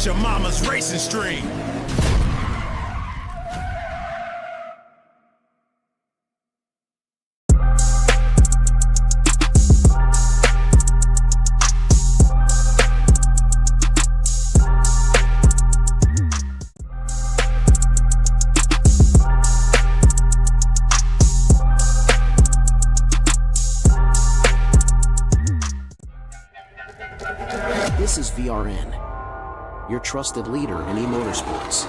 with your mama's racing stream. This is VRN, your trusted leader in e-motorsports.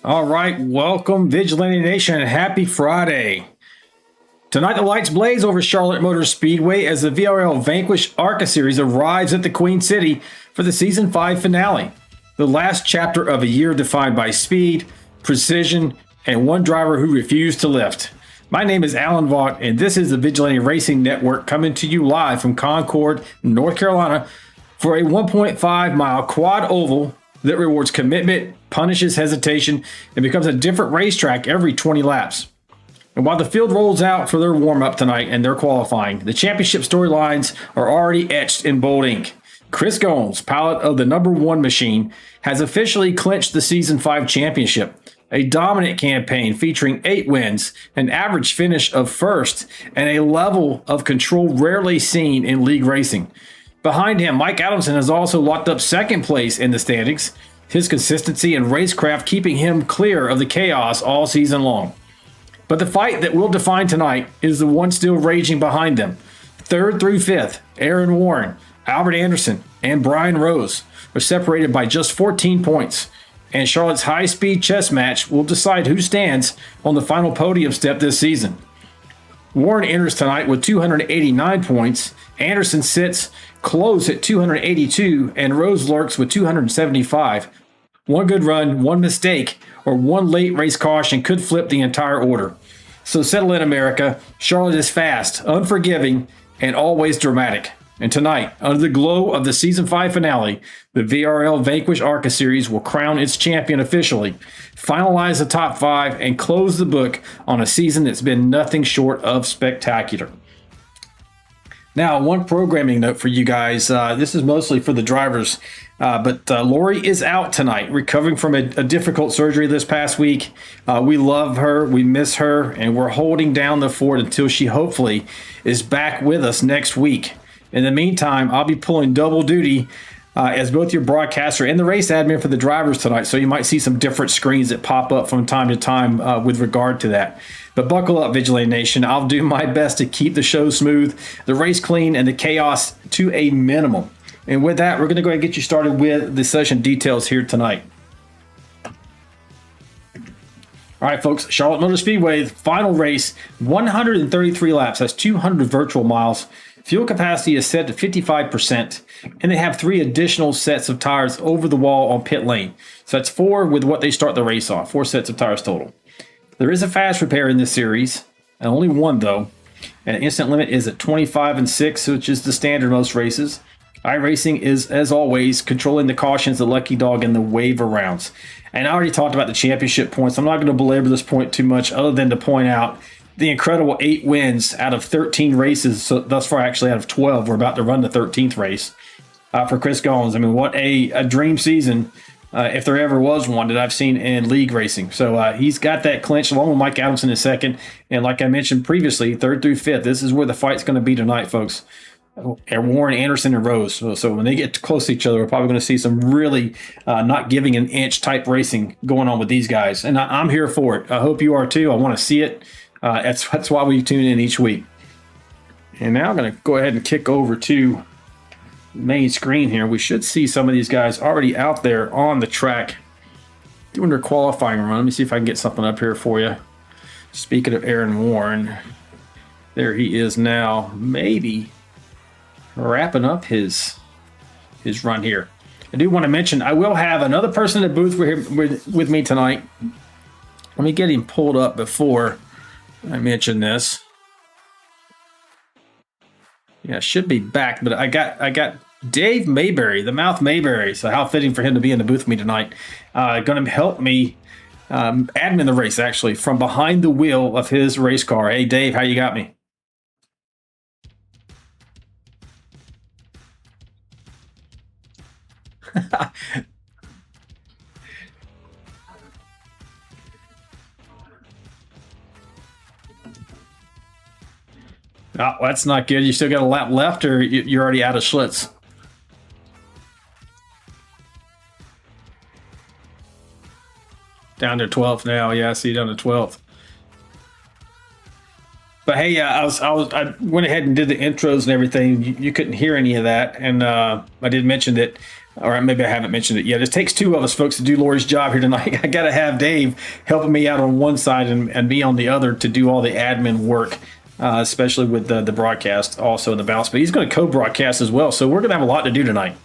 All right, welcome Vigilante Nation and happy Friday. Tonight the lights blaze over Charlotte Motor Speedway as the VRL Vanquish ARCA Series arrives at the Queen City for the Season 5 finale. The last chapter of a year defined by speed, precision, and one driver who refused to lift. My name is Alan Vaught and this is the Vigilante Racing Network coming to you live from Concord, North Carolina for a 1.5 mile quad oval that rewards commitment, punishes hesitation, and becomes a different racetrack every 20 laps. And while the field rolls out for their warm-up tonight and their qualifying, the championship storylines are already etched in bold ink. Chris Gomes, pilot of the #1 machine, has officially clinched the Season 5 championship. A dominant campaign featuring 8 wins, an average finish of first, and a level of control rarely seen in league racing. Behind him, Mike Adamson has also locked up second place in the standings, his consistency and racecraft keeping him clear of the chaos all season long. But the fight that will define tonight is the one still raging behind them. 3rd through 5th, Aaron Warren, Albert Anderson, and Brian Rose are separated by just 14 points, and Charlotte's high-speed chess match will decide who stands on the final podium step this season. Warren enters tonight with 289 points, Anderson sits close at 282, and Rose lurks with 275. One good run, one mistake, or one late race caution could flip the entire order. So settle in, America. Charlotte is fast, unforgiving, and always dramatic. And tonight, under the glow of the Season 5 finale, the VRL Vanquish ARCA Series will crown its champion officially, finalize the top 5, and close the book on a season that's been nothing short of spectacular. Now, one programming note for you guys. This is mostly for the drivers, but Lori is out tonight, recovering from a difficult surgery this past week. We love her, we miss her, and we're holding down the fort until she hopefully is back with us next week. In the meantime, I'll be pulling double duty as both your broadcaster and the race admin for the drivers tonight. So you might see some different screens that pop up from time to time with regard to that. But buckle up, Vigilante Nation. I'll do my best to keep the show smooth, the race clean, and the chaos to a minimum. And with that, we're going to go ahead and get you started with the session details here tonight. All right, folks, Charlotte Motor Speedway, final race, 133 laps. That's 200 virtual miles. Fuel capacity is set to 55%, and they have 3 additional sets of tires over the wall on pit lane. So that's 4 with what they start the race on, 4 sets of tires total. There is a fast repair in this series, and only 1 though. And instant limit is at 25 and 6, which is the standard most races. iRacing is, as always, controlling the cautions, the lucky dog, and the waiver rounds. And I already talked about the championship points. I'm not going to belabor this point too much other than to point out the incredible 8 wins out of 13 races. So thus far, actually, out of 12. We're about to run the 13th race for Chris Goins. I mean, what a dream season, if there ever was one, that I've seen in league racing. So he's got that clinched along with Mike Adamson in second. And like I mentioned previously, 3rd through 5th, this is where the fight's going to be tonight, folks. Warren, Anderson, and Rose. So when they get close to each other, we're probably going to see some really not giving an inch type racing going on with these guys. And I'm here for it. I hope you are too. I want to see it. That's why we tune in each week. And now I'm going to go ahead and kick over to the main screen here. We should see some of these guys already out there on the track doing their qualifying run. Let me see if I can get something up here for you. Speaking of Aaron Warren, there he is now. Maybe wrapping up his run here. I do want to mention I will have another person in the booth with me tonight. Let me get him pulled up before I mention this. Yeah, should be back, but I got Dave Mayberry, the Mouth Mayberry. So how fitting for him to be in the booth with me tonight. Going to help me admin the race actually from behind the wheel of his race car. Hey Dave, how you got me? Oh, that's not good. You still got a lap left, or you're already out of Schlitz? Down to 12th now. Yeah, I see you down to 12th. But hey, I went ahead and did the intros and everything. You couldn't hear any of that, and I did mention that, or maybe I haven't mentioned it yet. It takes 2 of us, folks, to do Lori's job here tonight. I got to have Dave helping me out on one side and me on the other to do all the admin work, especially with the broadcast, also in the bounce. But he's going to co-broadcast as well, so we're going to have a lot to do tonight.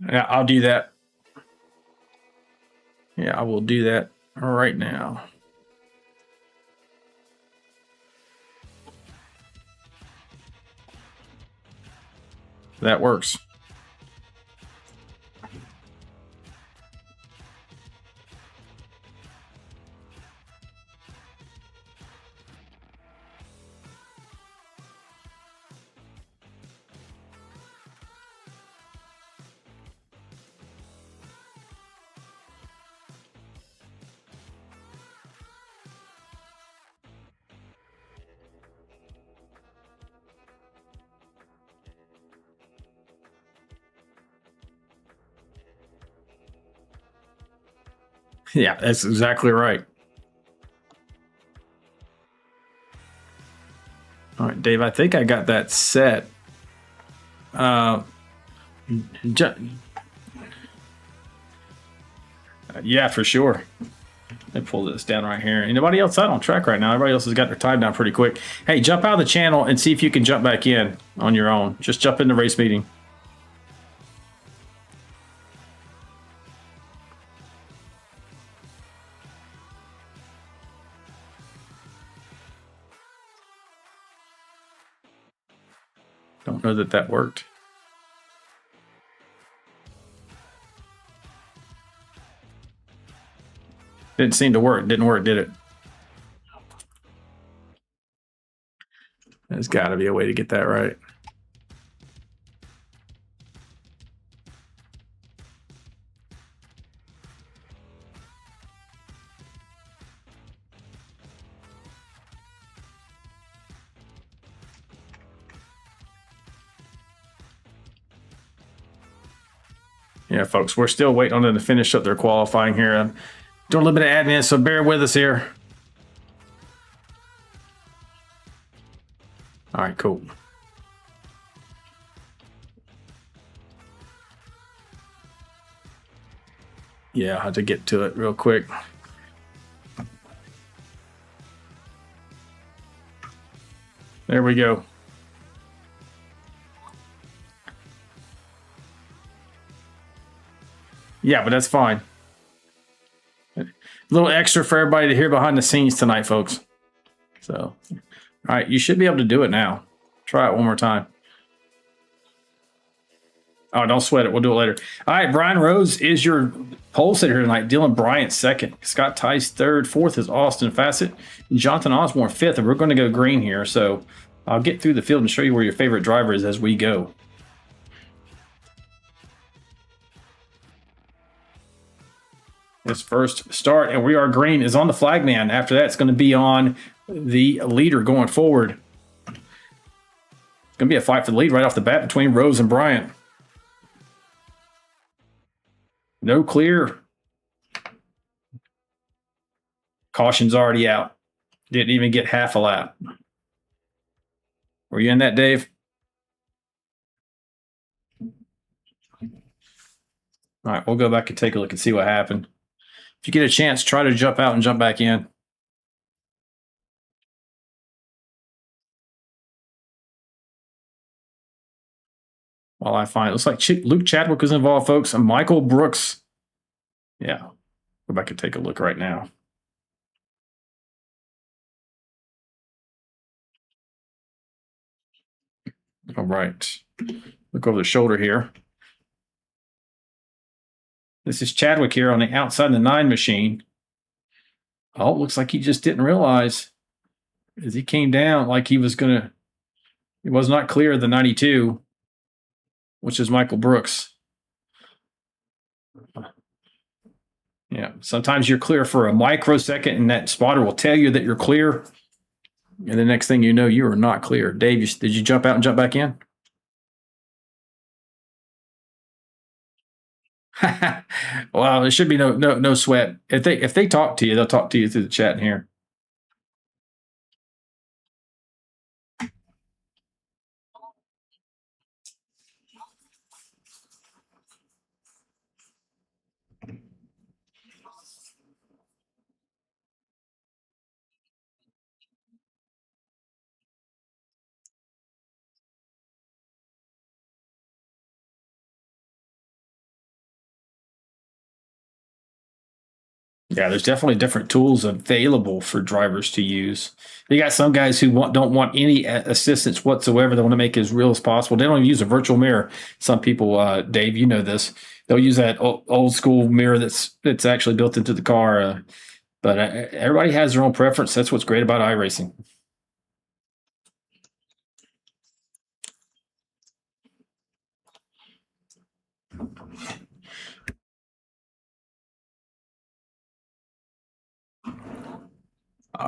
Yeah, I'll do that. Yeah, I will do that right now. That works. Yeah, that's exactly right. All right, Dave, I think I got that set. Yeah, for sure. Let me pull this down right here. Anybody else out on track right now? Everybody else has got their time down pretty quick. Hey, jump out of the channel and see if you can jump back in on your own. Just jump in the race meeting. Don't know that worked. Didn't seem to work. Didn't work, did it? There's got to be a way to get that right. Yeah, folks, we're still waiting on them to finish up their qualifying here. I'm doing a little bit of admin, so bear with us here. All right, cool. Yeah, I had to get to it real quick. There we go. Yeah, but that's fine. A little extra for everybody to hear behind the scenes tonight, folks. So, all right, you should be able to do it now. Try it one more time. Oh, don't sweat it. We'll do it later. All right, Brian Rose is your pole sitter here tonight. Dylan Bryant second. Scott Tice third. Fourth is Austin Fassett. Jonathan Osborne fifth. And we're going to go green here. So I'll get through the field and show you where your favorite driver is as we go. This first start, and we are green, is on the flagman. After that, it's going to be on the leader going forward. It's going to be a fight for the lead right off the bat between Rose and Bryant. No clear. Caution's already out. Didn't even get half a lap. Were you in that, Dave? All right, we'll go back and take a look and see what happened. If you get a chance, try to jump out and jump back in. While I find it, looks like Luke Chadwick was involved, folks, and Michael Brooks. Yeah, go back and take a look right now. All right, look over the shoulder here. This is Chadwick here on the outside of the 9 machine. Oh, looks like he just didn't realize as he came down like he was going to. He was not clear of the 92, which is Michael Brooks. Yeah, sometimes you're clear for a microsecond, and that spotter will tell you that you're clear. And the next thing you know, you are not clear. Dave, did you jump out and jump back in? Well, there should be no sweat. If they talk to you, they'll talk to you through the chat in here. Yeah, there's definitely different tools available for drivers to use. You got some guys who don't want any assistance whatsoever. They want to make it as real as possible. They don't even use a virtual mirror. Some people, Dave, you know this. They'll use that old school mirror that's actually built into the car. But everybody has their own preference. That's what's great about iRacing.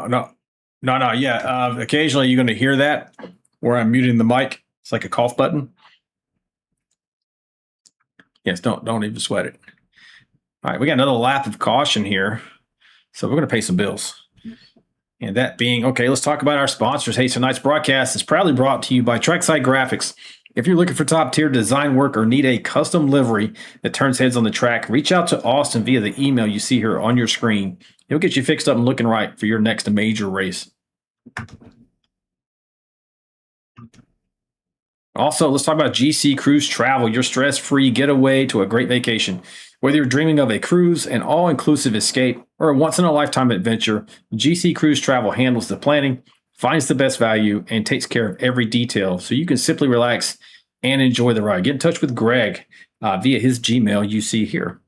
No. Yeah, occasionally you're going to hear that where I'm muting the mic. It's like a cough button. Yes, don't even sweat it. All right, we got another lap of caution here, so we're going to pay some bills. And that being, okay, let's talk about our sponsors. Hey, tonight's broadcast is proudly brought to you by Trackside Graphics. If you're looking for top-tier design work or need a custom livery that turns heads on the track, reach out to Austin via the email you see here on your screen. He'll get you fixed up and looking right for your next major race. Also, let's talk about GC Cruise Travel, your stress-free getaway to a great vacation. Whether you're dreaming of a cruise, an all-inclusive escape, or a once-in-a-lifetime adventure, GC Cruise Travel handles the planning, finds the best value, and takes care of every detail so you can simply relax and enjoy the ride. Get in touch with Greg via his Gmail you see here.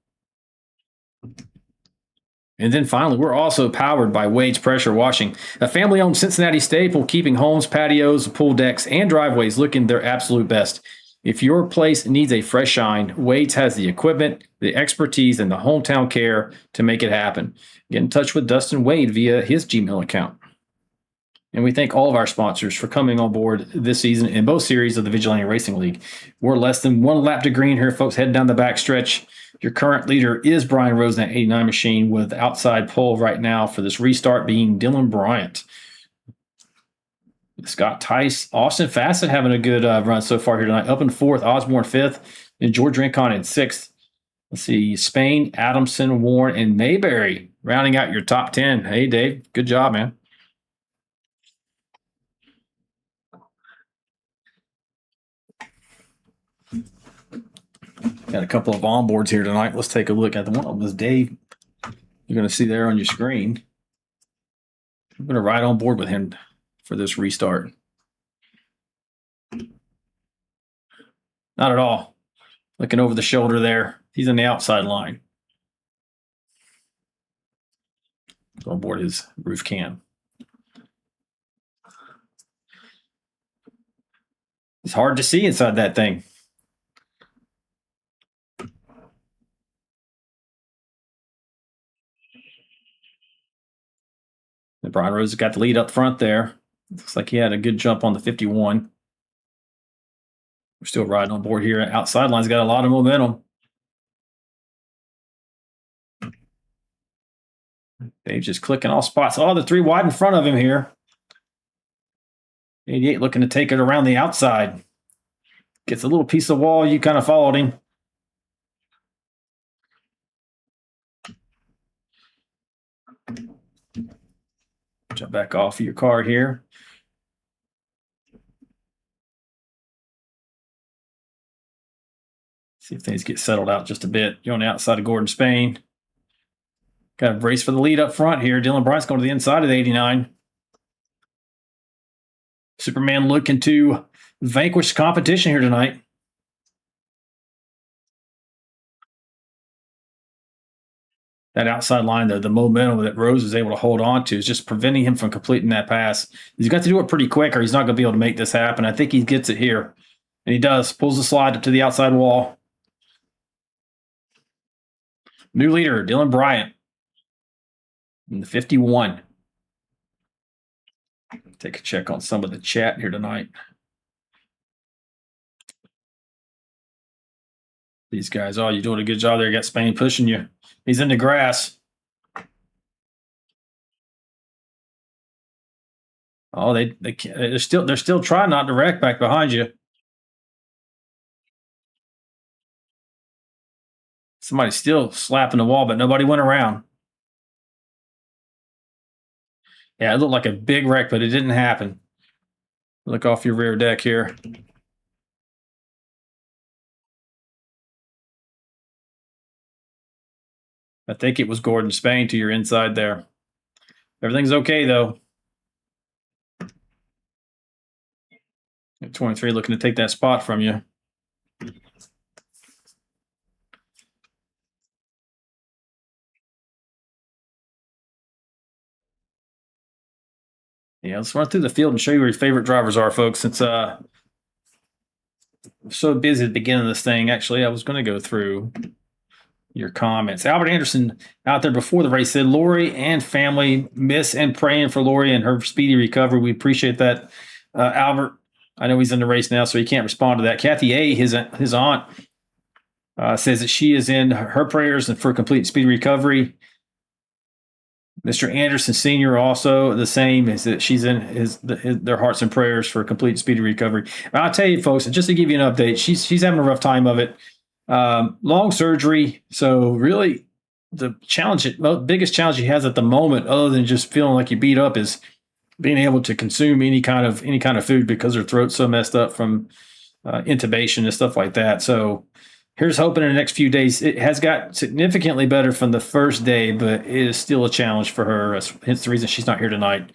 And then finally, we're also powered by Wade's Pressure Washing, a family-owned Cincinnati staple keeping homes, patios, pool decks, and driveways looking their absolute best. If your place needs a fresh shine, Wade's has the equipment, the expertise, and the hometown care to make it happen. Get in touch with Dustin Wade via his Gmail account. And we thank all of our sponsors for coming on board this season in both series of the Vigilante Racing League. We're less than one lap to green here, folks, heading down the back stretch. Your current leader is Brian Rose in that 89 machine, with outside pole right now for this restart being Dylan Bryant. Scott Tice, Austin Fassett having a good run so far here tonight. Up in fourth, Osborne fifth, and George Rincon in sixth. Let's see, Spain, Adamson, Warren, and Mayberry rounding out your top 10. Hey, Dave, good job, man. Got a couple of onboards here tonight. Let's take a look at them. One of them is Dave. You're going to see there on your screen. I'm going to ride on board with him for this restart. Not at all. Looking over the shoulder there. He's in the outside line. Go on board his roof cam. It's hard to see inside that thing. And Brian Rose got the lead up front there. Looks like he had a good jump on the 51. We're still riding on board here. Outside line's got a lot of momentum. Dave's just clicking all spots. Oh, the three wide in front of him here. 88 looking to take it around the outside. Gets a little piece of wall. You kind of followed him. Jump back off of your car here. See if things get settled out just a bit. You're on the outside of Gordon Spain. Got a race for the lead up front here. Dylan Bryant's going to the inside of the 89. Superman looking to vanquish competition here tonight. That outside line, the momentum that Rose is able to hold on to is just preventing him from completing that pass. He's got to do it pretty quick or he's not going to be able to make this happen. I think he gets it here. And he does. Pulls the slide up to the outside wall. New leader, Dylan Bryant. In the 51. Take a check on some of the chat here tonight. These guys, oh, you're doing a good job there. You got Spain pushing you. He's in the grass. Oh, they're still trying not to wreck back behind you. Somebody's still slapping the wall, but nobody went around. Yeah, it looked like a big wreck, but it didn't happen. Look off your rear deck here. I think it was Gordon Spain to your inside there. Everything's okay, though. 23 looking to take that spot from you. Yeah, let's run through the field and show you where your favorite drivers are, folks. Since I'm so busy at the beginning of this thing, actually, I was going to go through your comments. Albert Anderson out there before the race said, Lori and family miss and praying for Lori and her speedy recovery. We appreciate that, Albert. I know he's in the race now, so he can't respond to that. Kathy A., his aunt, says that she is in her prayers and for complete speedy recovery. Mr. Anderson Sr. also the same, is that she's in their hearts and prayers for complete speedy recovery. And I'll tell you, folks, just to give you an update, she's having a rough time of it. Long surgery, so really the biggest challenge she has at the moment, other than just feeling like you beat up, is being able to consume any kind of food because her throat's so messed up from intubation and stuff like that. So here's hoping in the next few days. It has got significantly better from the first day, but it is still a challenge for her. Hence the reason she's not here tonight.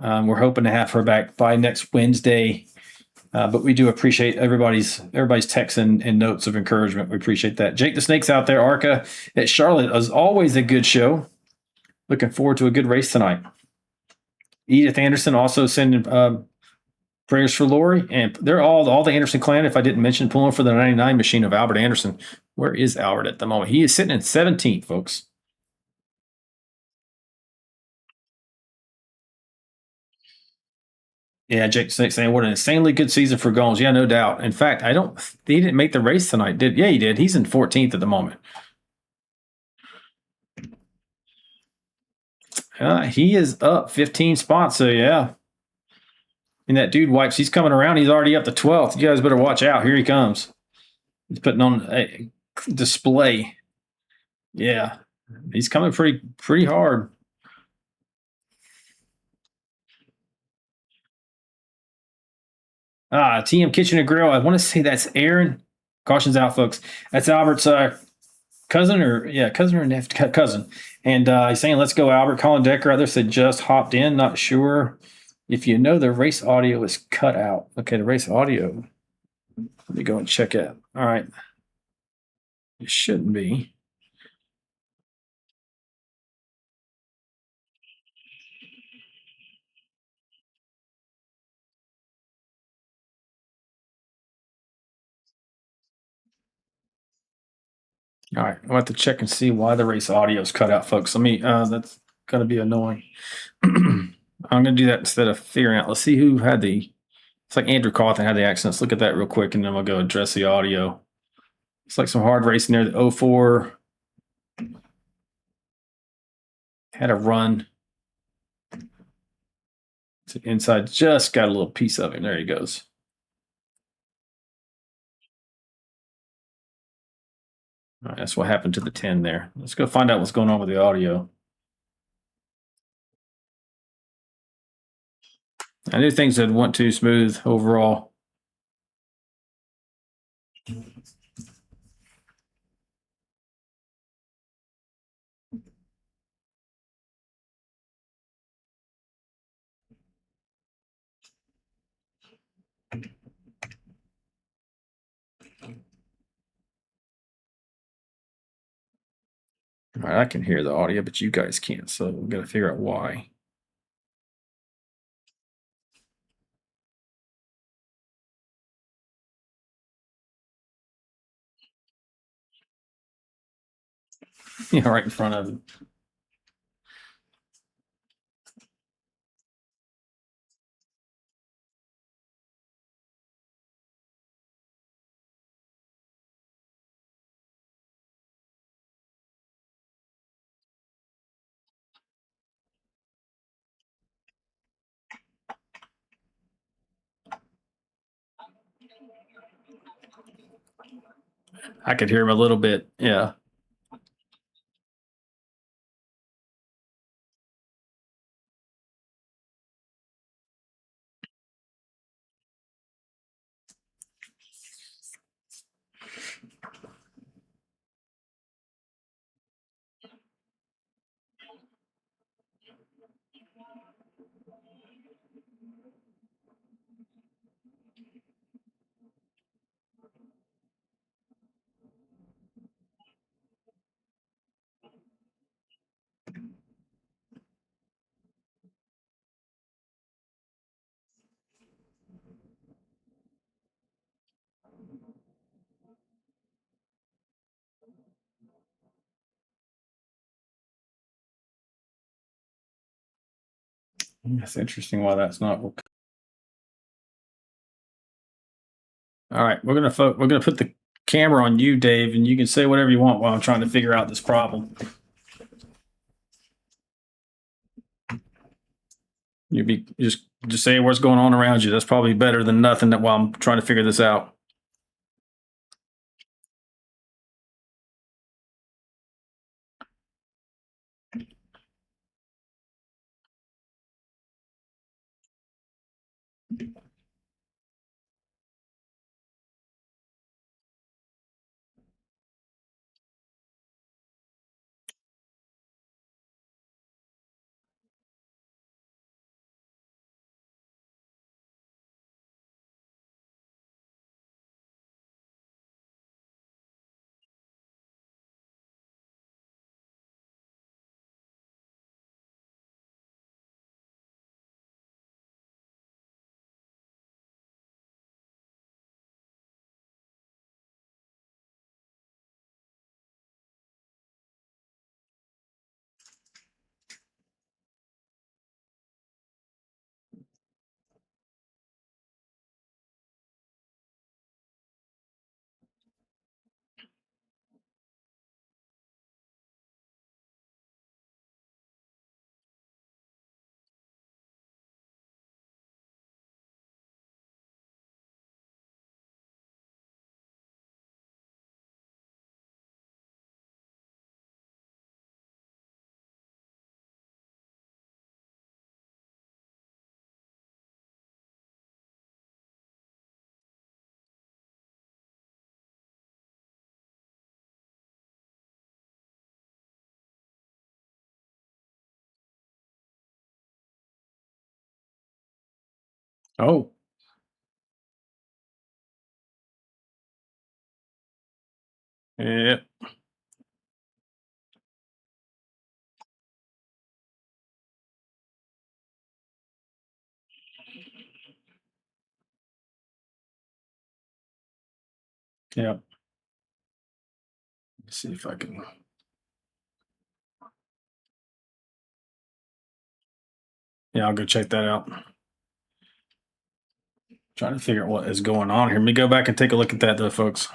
We're hoping to have her back by next Wednesday. But we do appreciate everybody's texts and notes of encouragement. We appreciate that. Jake the Snake's out there. ARCA at Charlotte is always a good show. Looking forward to a good race tonight. Edith Anderson also sending prayers for Lori. And they're all the Anderson clan, if I didn't mention, pulling for the 99 machine of Albert Anderson. Where is Albert at the moment? He is sitting in 17th, folks. Yeah, Jake saying what an insanely good season for Gomes. Yeah, no doubt. In fact, he didn't make the race tonight, did? Yeah, he did. He's in 14th at the moment. He is up 15 spots. So yeah, and that dude wipes. He's coming around. He's already up to 12th. You guys better watch out. Here he comes. He's putting on a display. Yeah, he's coming pretty hard. TM Kitchen and Grill. I want to say that's Aaron. Caution's out, folks. That's Albert's cousin or cousin. And he's saying, let's go, Albert. Colin Decker out there said just hopped in. Not sure if you know the race audio is cut out. Okay, the race audio. Let me go and check it. All right. It shouldn't be. All right. I'll have to check and see why the race audio is cut out, folks. That's going to be annoying. I'm going to do that instead of figuring out. Let's see who had it's like Andrew Cawthon had the accident. Let's look at that real quick, and then we'll go address the audio. It's like some hard racing there. The 04 had a run. To inside, just got a little piece of it. There he goes. All right, that's what happened to the 10 there. Let's go find out what's going on with the audio. I knew things had went too smooth overall. All right, I can hear the audio, but you guys can't, so we've got to figure out why. Yeah, right in front of him. I could hear him a little bit. Yeah. That's interesting why that's not. All right, we're gonna put the camera on you, Dave, and you can say whatever you want while I'm trying to figure out this problem. You be just say what's going on around you. That's probably better than nothing while I'm trying to figure this out. Oh, yeah. Yeah. Let's see if I can. Yeah, I'll go check that out. Trying to figure out what is going on here. Let me go back and take a look at that, though, folks.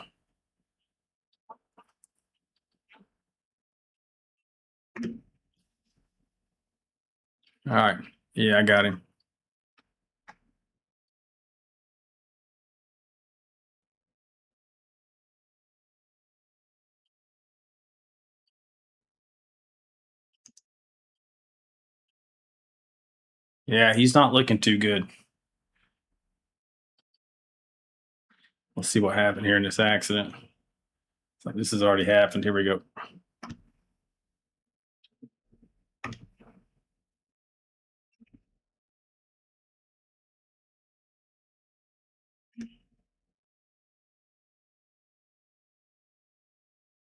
All right. Yeah, I got him. Yeah, he's not looking too good. Let's see what happened here in this accident. It's like this has already happened. Here we go.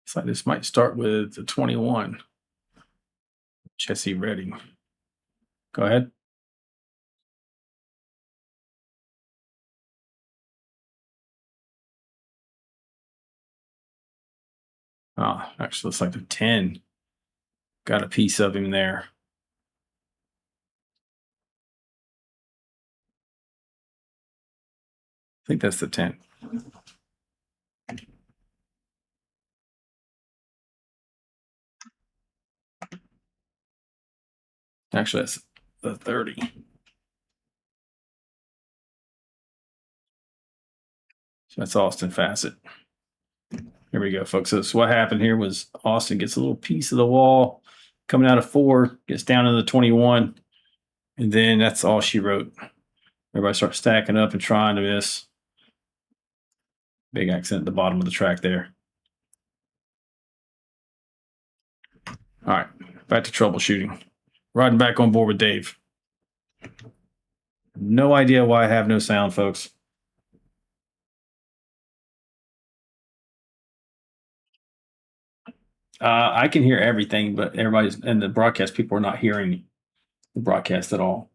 It's like this might start with the 21. Jesse Redding. Go ahead. Oh, actually, looks like the 10 got a piece of him there. I think that's the 10. Actually, that's the 30. So that's Austin Fassett. Here we go, folks. So what happened here was Austin gets a little piece of the wall coming out of 4, gets down to the 21, and then that's all she wrote. Everybody starts stacking up and trying to miss. Big accident at the bottom of the track there. All right, back to troubleshooting. Riding back on board with Dave. No idea why I have no sound, folks. I can hear everything, but everybody's and the broadcast people are not hearing the broadcast at all.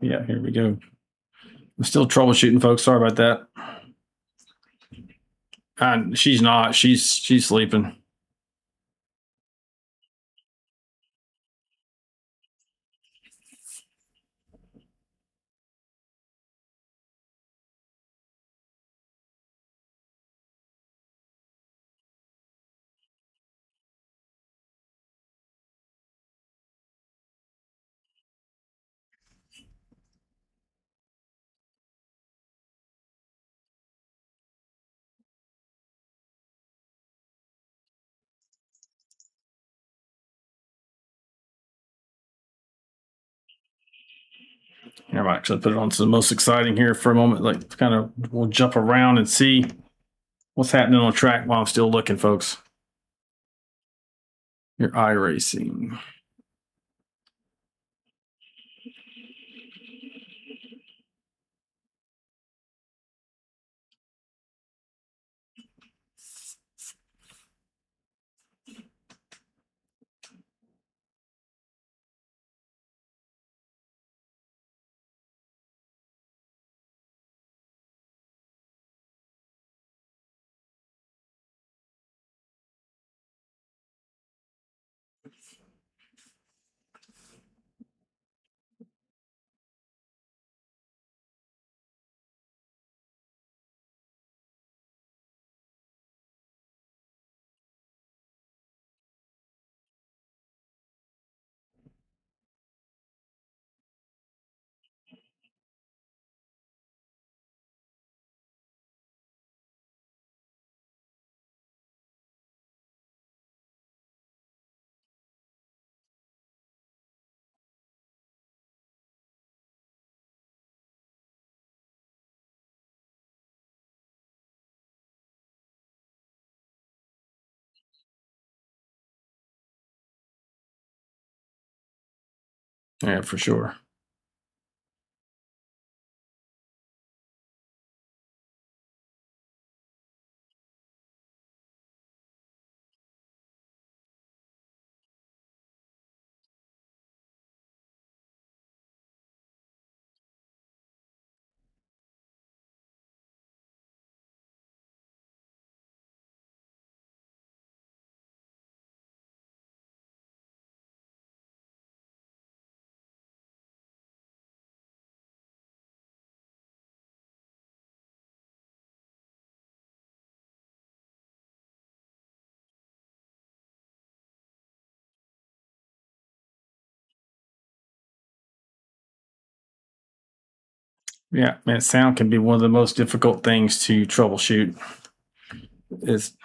Yeah, here we go. I'm still troubleshooting, folks. Sorry about that. And she's not. She's sleeping. Here, I actually put it on to the most exciting here for a moment. Like, kind of, we'll jump around and see what's happening on track while I'm still looking, folks. Your iRacing. Yeah, for sure. Yeah, man, sound can be one of the most difficult things to troubleshoot. Is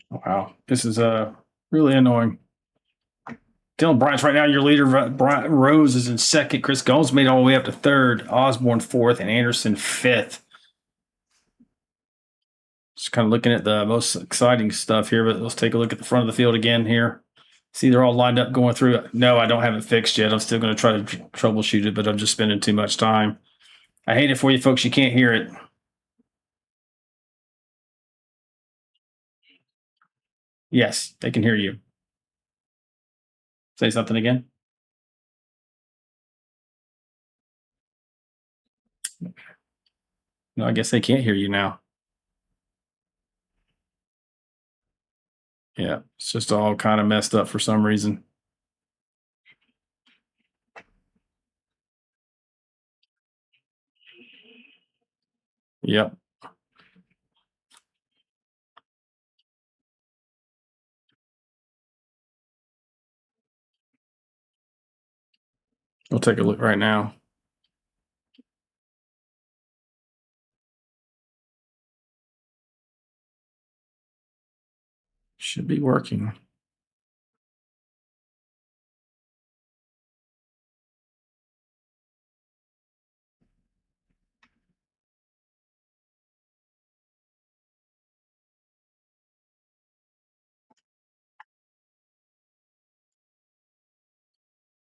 wow, this is really annoying. Dylan Bryant's right now your leader. Bryant Rose is in second. Chris Gomes made all the way up to third. Osborne fourth, and Anderson fifth. Just kind of looking at the most exciting stuff here, but let's take a look at the front of the field again here. See, they're all lined up going through. No, I don't have it fixed yet. I'm still going to try to troubleshoot it, but I'm just spending too much time. I hate it for you folks. You can't hear it. Yes, they can hear you. Say something again. No, I guess they can't hear you now. Yeah, it's just all kind of messed up for some reason. Yep. We'll take a look right now. Should be working.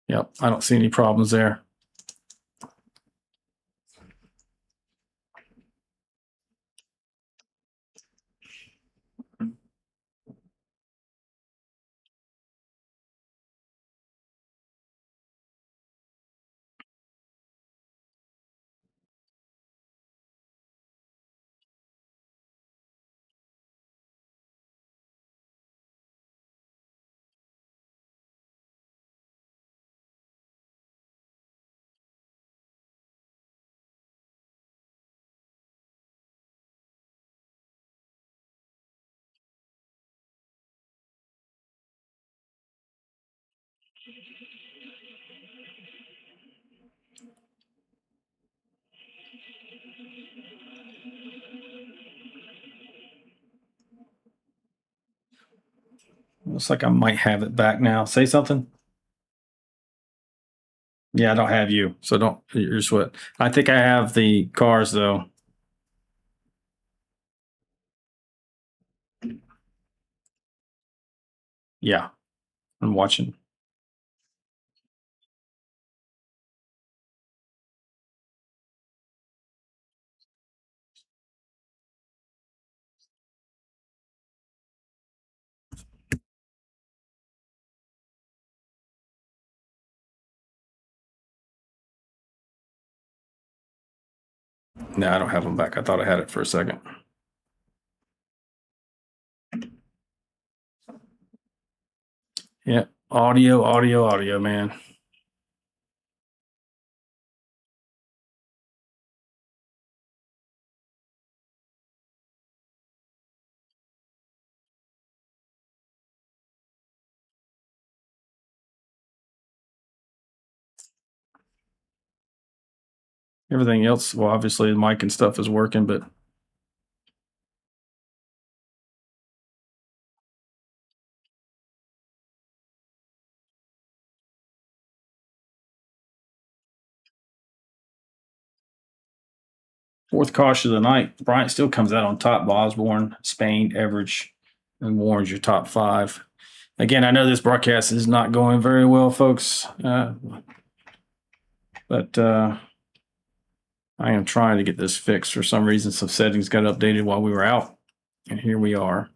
Yep, I don't see any problems there. Looks like I might have it back now. Say something. Yeah, I don't have you, so don't. You're just what? I think I have the cars though. Yeah, I'm watching. No, I don't have them back. I thought I had it for a second. Yeah, audio, man. Everything else, well, obviously the mic and stuff is working, but fourth caution of the night, Bryant still comes out on top. Osborne, Spain, Everidge, and Warren's your top five. Again, I know this broadcast is not going very well, folks, but I am trying to get this fixed. For some reason, some settings got updated while we were out, and here we are.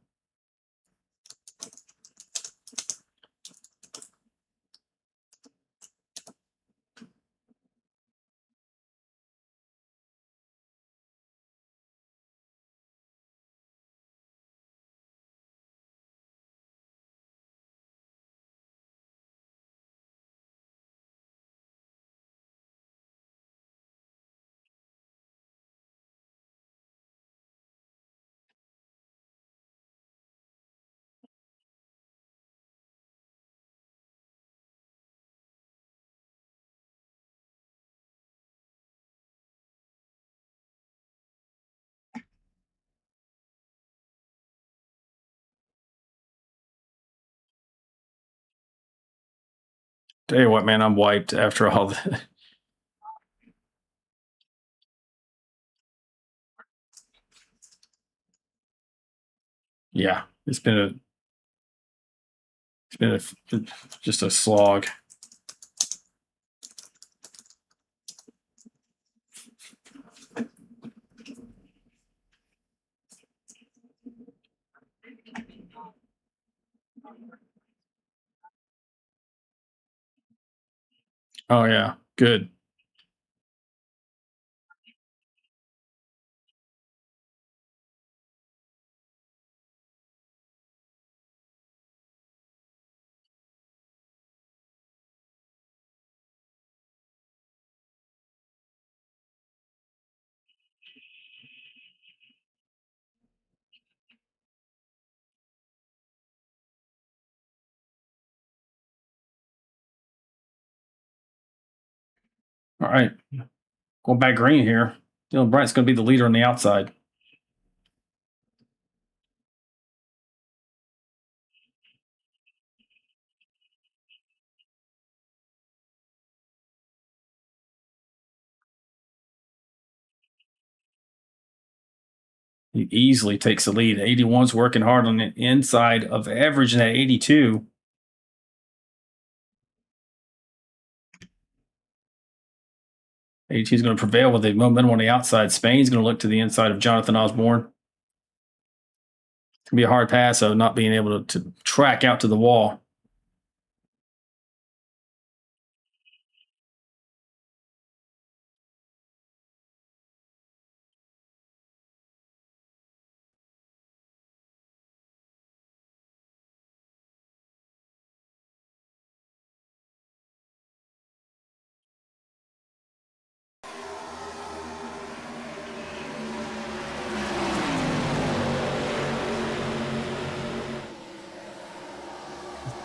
Tell you what, man, I'm wiped after all the. Yeah, it's been just a slog. Oh yeah, good. All right. Going back green here. Dylan Bright's going to be the leader on the outside. He easily takes the lead. 81's working hard on the inside of averaging at 82. AT is going to prevail with the momentum on the outside. Spain's going to look to the inside of Jonathan Osborne. It's going to be a hard pass of not being able to track out to the wall.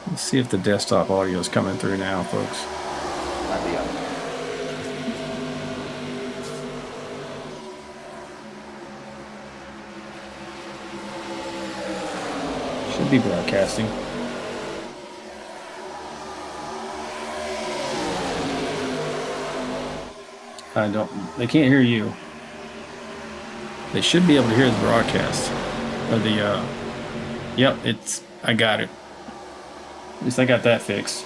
Let's see if the desktop audio is coming through now, folks. Might be up. Should be broadcasting. They can't hear you. They should be able to hear the broadcast. Or the, yep, I got it. At least I got that fixed.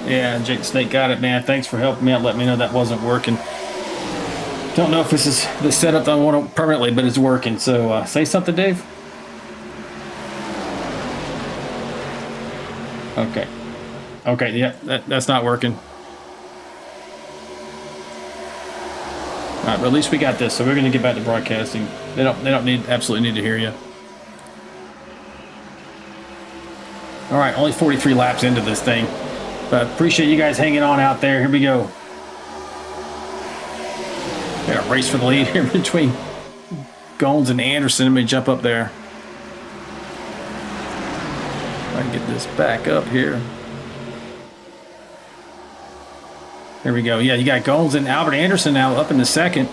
Yeah, Jake Snake got it, man. Thanks for helping me out. Let me know that wasn't working. Don't know if this is the setup that I want permanently, but it's working. So say something, Dave. Okay. Okay, yeah, that's not working. All right, but at least we got this, so we're going to get back to broadcasting. They don't absolutely need to hear you. All right, only 43 laps into this thing, but appreciate you guys hanging on out there. Here we go. Got a race for the lead here between Goins and Anderson. Let me jump up there. If I can get this back up here. There we go. Yeah, you got Goins and Albert Anderson now up in the second.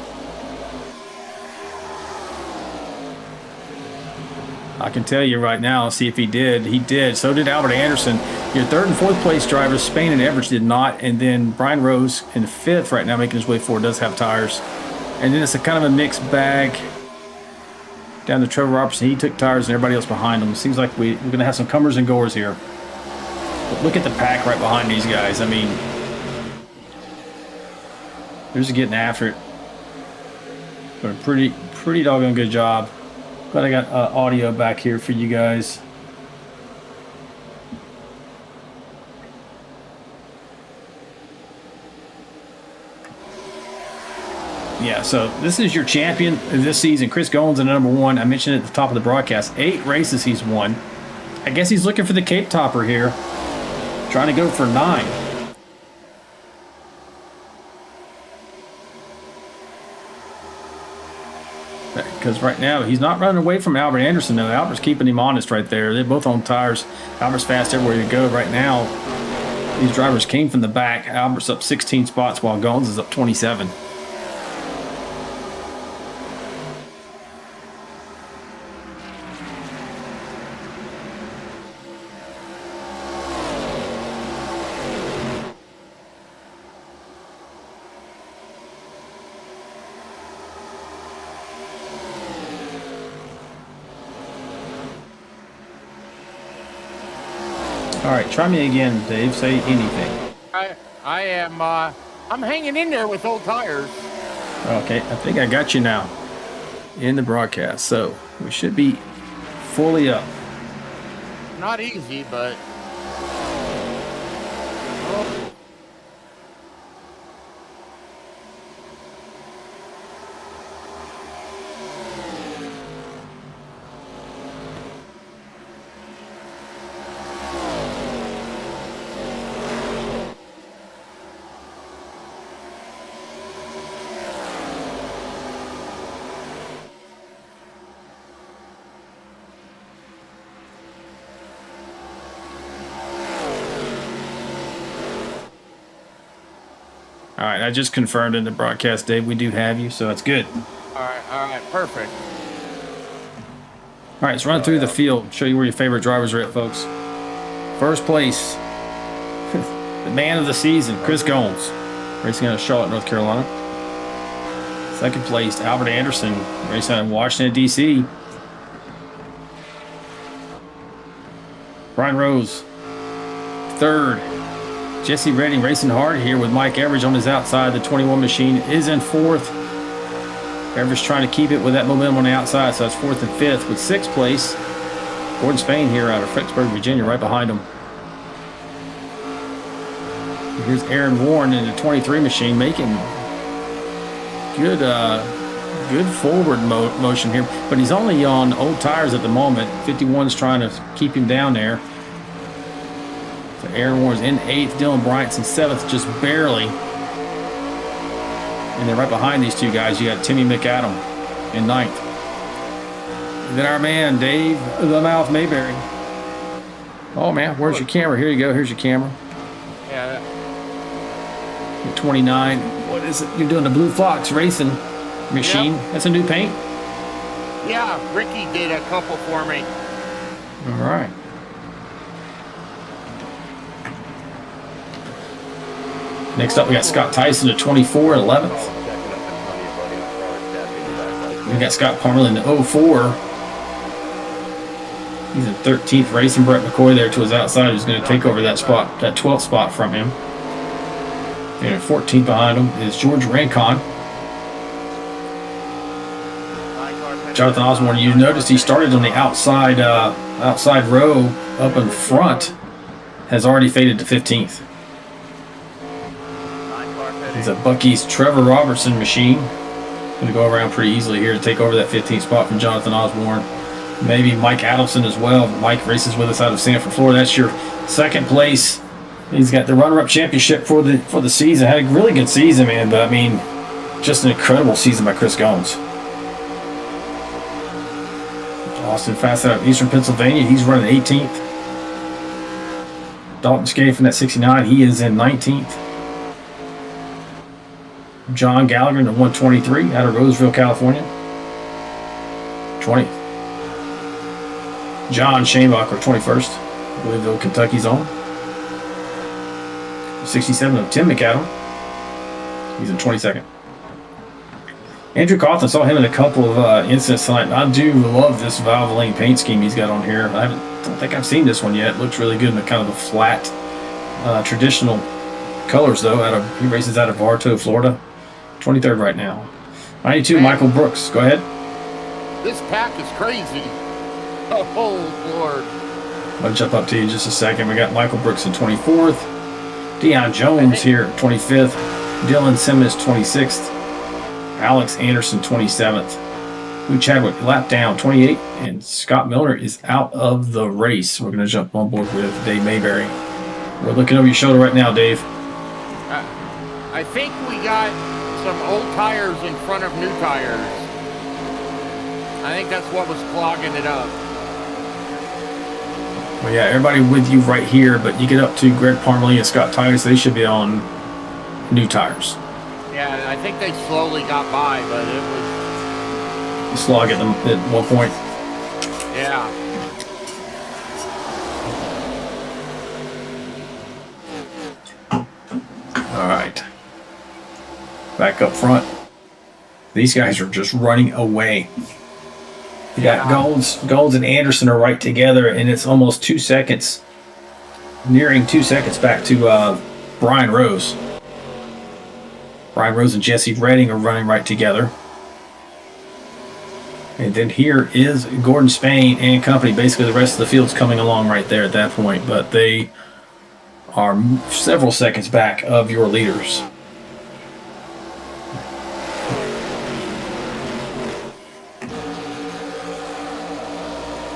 I can tell you right now, see if he did. He did. So did Albert Anderson. Your third and fourth place drivers, Spain and Everett, did not. And then Brian Rose in fifth right now, making his way forward, does have tires. And then it's a kind of a mixed bag down to Trevor Robertson. He took tires and everybody else behind him. It seems like we're going to have some comers and goers here. But look at the pack right behind these guys. I mean, they're just getting after it. But a pretty doggone good job. Glad I got audio back here for you guys. Yeah, so this is your champion this season. Chris Goins in number one. I mentioned it at the top of the broadcast. 8 races he's won. I guess he's looking for the Cape Topper here. Trying to go for 9. Because right now, he's not running away from Albert Anderson, though. Albert's keeping him honest right there. They're both on tires. Albert's fast everywhere you go. Right now, these drivers came from the back. Albert's up 16 spots while Goins is up 27. All right, try me again, Dave. Say anything. I am, I'm hanging in there with old tires. Okay, I think I got you now in the broadcast. So we should be fully up. Not easy, but... Oh. All right, I just confirmed in the broadcast, Dave, we do have you, so that's good. All right, perfect. All right, let's run through the field, show you where your favorite drivers are at, folks. First place, the man of the season, Chris Gomes, racing out of Charlotte, North Carolina. Second place, Albert Anderson, racing out of Washington, D.C. Brian Rose. Third, Jesse Redding racing hard here with Mike Everidge on his outside. The 21 machine is in fourth. Everidge trying to keep it with that momentum on the outside, so that's fourth and fifth. With sixth place, Gordon Spain here out of Fredericksburg, Virginia, right behind him. And here's Aaron Warren in the 23 machine making good forward motion here, but he's only on old tires at the moment. 51's trying to keep him down there. So Aaron Warren's in eighth, Dylan Bryant's in seventh, just barely. And then right behind these two guys, you got Timmy McAdam in ninth. And then our man, Dave the Mouth Mayberry. Oh, man, where's your camera? Here you go. Here's your camera. Yeah. You're 29. What is it? You're doing the Blue Fox Racing machine. Yep. That's a new paint? Yeah, Ricky did a couple for me. All right. Next up, we got Scott Tyson at 24 and 11th. We got Scott Parlin at 04. He's in 13th racing. Brett McCoy there to his outside, who's going to take over that spot, that 12th spot from him. And at 14th behind him is George Rancon. Jonathan Osborne, you noticed he started on the outside row up in front, has already faded to 15th. He's a Bucky's Trevor Robertson machine. Going to go around pretty easily here to take over that 15th spot from Jonathan Osborne. Maybe Mike Adelson as well. Mike races with us out of Sanford, Florida. That's your second place. He's got the runner-up championship for the season. Had a really good season, man. But I mean, just an incredible season by Chris Gomes. Austin Fast out of Eastern Pennsylvania. He's running 18th. Dalton Skate from that 69. He is in 19th. John Gallagher in the 123 out of Roseville, California. 20th. John Shanebacher, 21st. Louisville, Kentucky's on. 67 of Tim McAdam. He's in 22nd. Andrew Coughlin, saw him in a couple of incidents tonight. I do love this Valvoline paint scheme he's got on here. I don't think I've seen this one yet. It looks really good in the kind of the flat, traditional colors, though. He races out of Bartow, Florida. 23rd right now. 92, man. Michael Brooks. Go ahead. This pack is crazy. Oh, Lord. I'll jump up to you in just a second. We got Michael Brooks in 24th. Deion Jones here, 25th. Dylan Simmons, 26th. Alex Anderson, 27th. Lou Chadwick, lap down, 28th. And Scott Miller is out of the race. We're going to jump on board with Dave Mayberry. We're looking over your shoulder right now, Dave. I think we got some old tires in front of new tires. I think that's what was clogging it up. Well, yeah, everybody with you right here, but you get up to Greg Parmalee and Scott Titus, they should be on new tires. Yeah, I think they slowly got by, but it was... Slog at them at one point. Yeah. All right. Back up front. These guys are just running away. You got Golds and Anderson are right together, and it's almost 2 seconds, nearing 2 seconds back to Brian Rose. Brian Rose and Jesse Redding are running right together. And then here is Gordon Spain and company. Basically, the rest of the field's coming along right there at that point, but they are several seconds back of your leaders.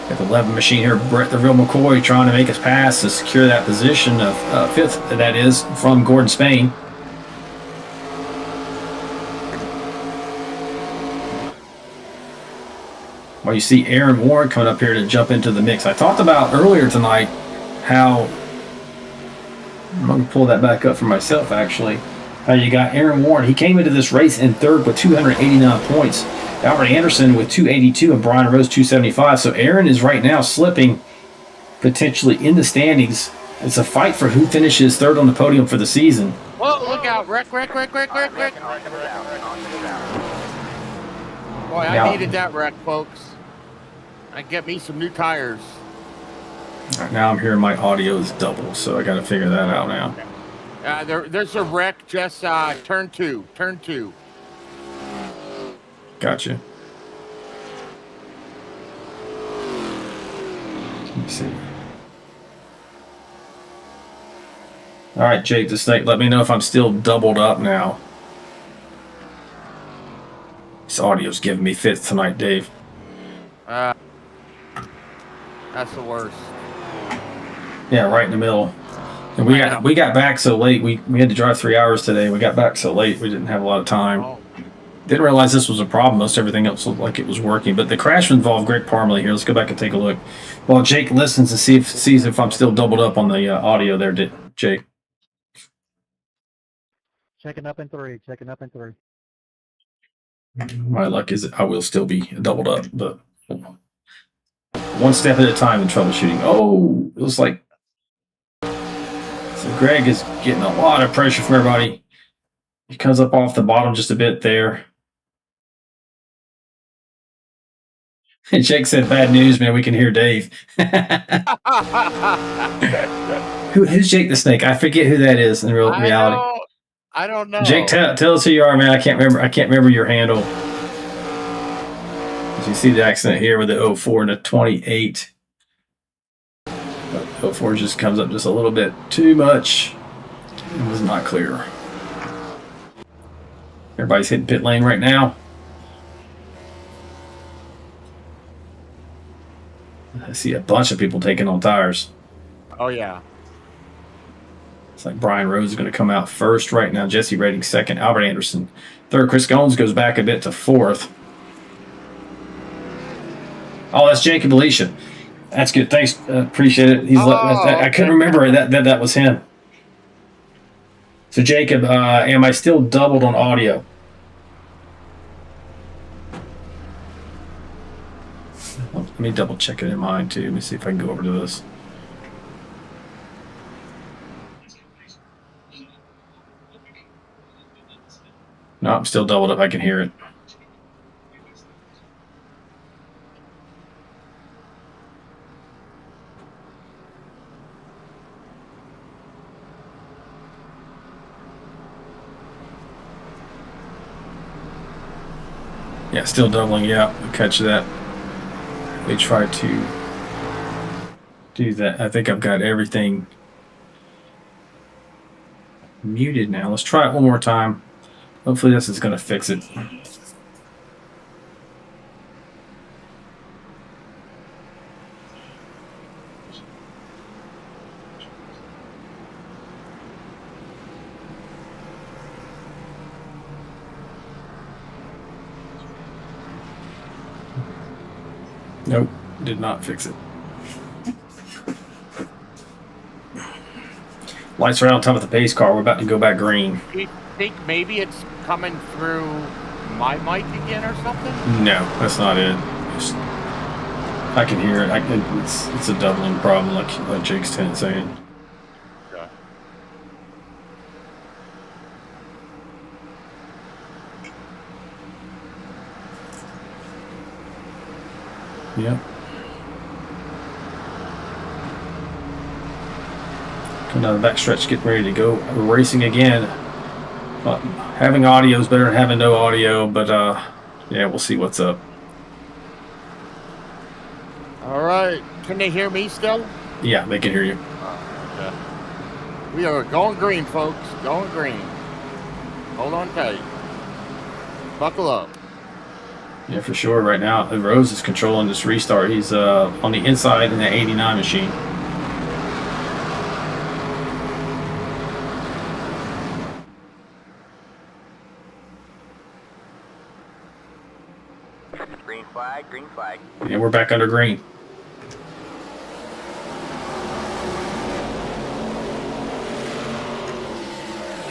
Got the 11 machine here, Brett the Real McCoy trying to make his pass to secure that position of fifth, that is, from Gordon Spain. Well, you see Aaron Warren coming up here to jump into the mix. I talked about earlier tonight how, I'm going to pull that back up for myself actually, You got Aaron Warren. He came into this race in third with 289 points. Albert Anderson with 282 and Brian Rose 275. So Aaron is right now slipping potentially in the standings. It's a fight for who finishes third on the podium for the season. Whoa, look out. Wreck. Boy, I needed that wreck, folks. I get me some new tires. All right, now I'm hearing my audio is double, so I got to figure that out now. There's a wreck just turn two. Gotcha. Let me see. All right, Jake the Snake, let me know if I'm still doubled up now. This audio's giving me fits tonight, Dave. That's the worst. Yeah, right in the middle. And we got back so late. We had to drive 3 hours today. We got back so late we didn't have a lot of time. Oh. Didn't realize this was a problem. Most everything else looked like it was working. But the crash involved Greg Parmalee here. Let's go back and take a look. While Jake listens and sees if I'm still doubled up on the audio there, Jake. Checking up in three. My luck is I will still be doubled up, but one step at a time in troubleshooting. Oh, it was like so Greg is getting a lot of pressure from everybody. He comes up off the bottom just a bit there. And Jake said, "Bad news, man. We can hear Dave." Who's Jake the Snake? I forget who that is in reality. I don't know. Jake, tell us who you are, man. I can't remember your handle. As you see the accident here with the 04 and the 28. But 04 just comes up just a little bit too much. It was not clear. Everybody's hitting pit lane right now. I see a bunch of people taking on tires. Oh, yeah. It's like Brian Rose is going to come out first right now. Jesse Rating second. Albert Anderson third. Chris Goins goes back a bit to fourth. Oh, that's Jacob Alicia. That's good. Thanks. Appreciate it. I couldn't remember that was him. So, Jacob, am I still doubled on audio? Let me double check it in mine, too. Let me see if I can go over to this. No, I'm still doubled up. I can hear it. Yeah, still doubling. Yeah, I'll catch that. We try to do that. I think I've got everything muted now. Let's try it one more time. Hopefully this is going to fix it. Nope, did not fix it. Lights are out on top of the pace car. We're about to go back green. Do you think maybe it's coming through my mic again or something? No, that's not it. I can hear it. It's a doubling problem, like Jake's saying. Okay. Yep. Come down the backstretch, getting ready to go racing again. Having audio is better than having no audio, but yeah, we'll see what's up. All right. Can they hear me still? Yeah, they can hear you. Okay. We are going green, folks. Going green. Hold on tight. Buckle up. Yeah, for sure. Right now, Rose is controlling this restart. He's on the inside in the 89 machine. Green flag, green flag. And we're back under green.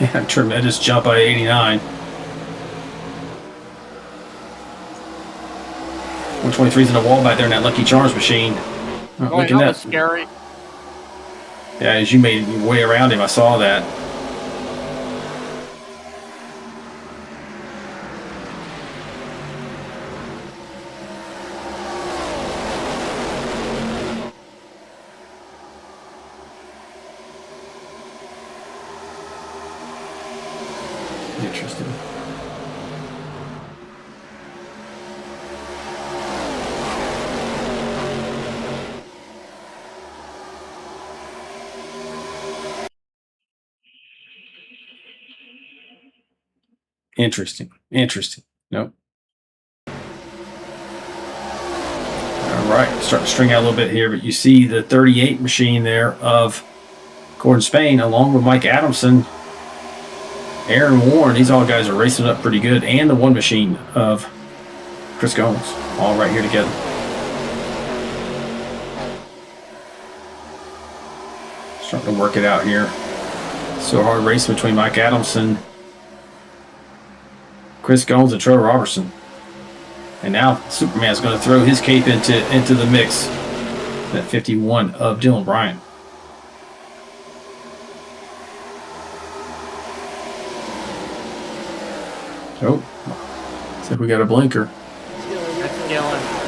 Yeah, tremendous jump by 89. 123's in the wall back there in that Lucky Charms machine. Oh, Boy, look at that that. was scary. Yeah, as you made your way around him, I saw that. Interesting. Interesting. Nope. All right, starting to string out a little bit here, but you see the 38 machine there of Gordon Spain, along with Mike Adamson, Aaron Warren. These all guys are racing up pretty good, and the one machine of Chris Gomes, all right here together. Starting to work it out here. So hard racing between Mike Adamson, Chris Gomes, and Trevor Robertson. And now Superman's going to throw his cape into the mix. That 51 of Dylan Bryant. Oh, looks like we got a blinker. That's Dylan.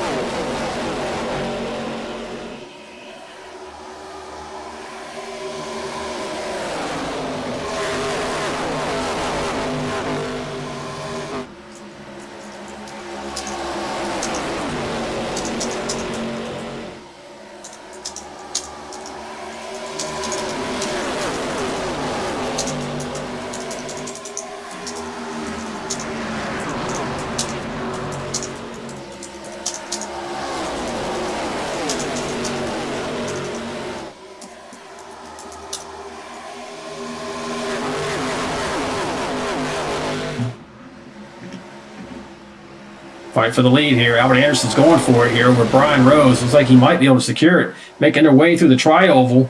Fight for the lead here. Albert Anderson's going for it here over Brian Rose. Looks like he might be able to secure it. Making their way through the tri-oval.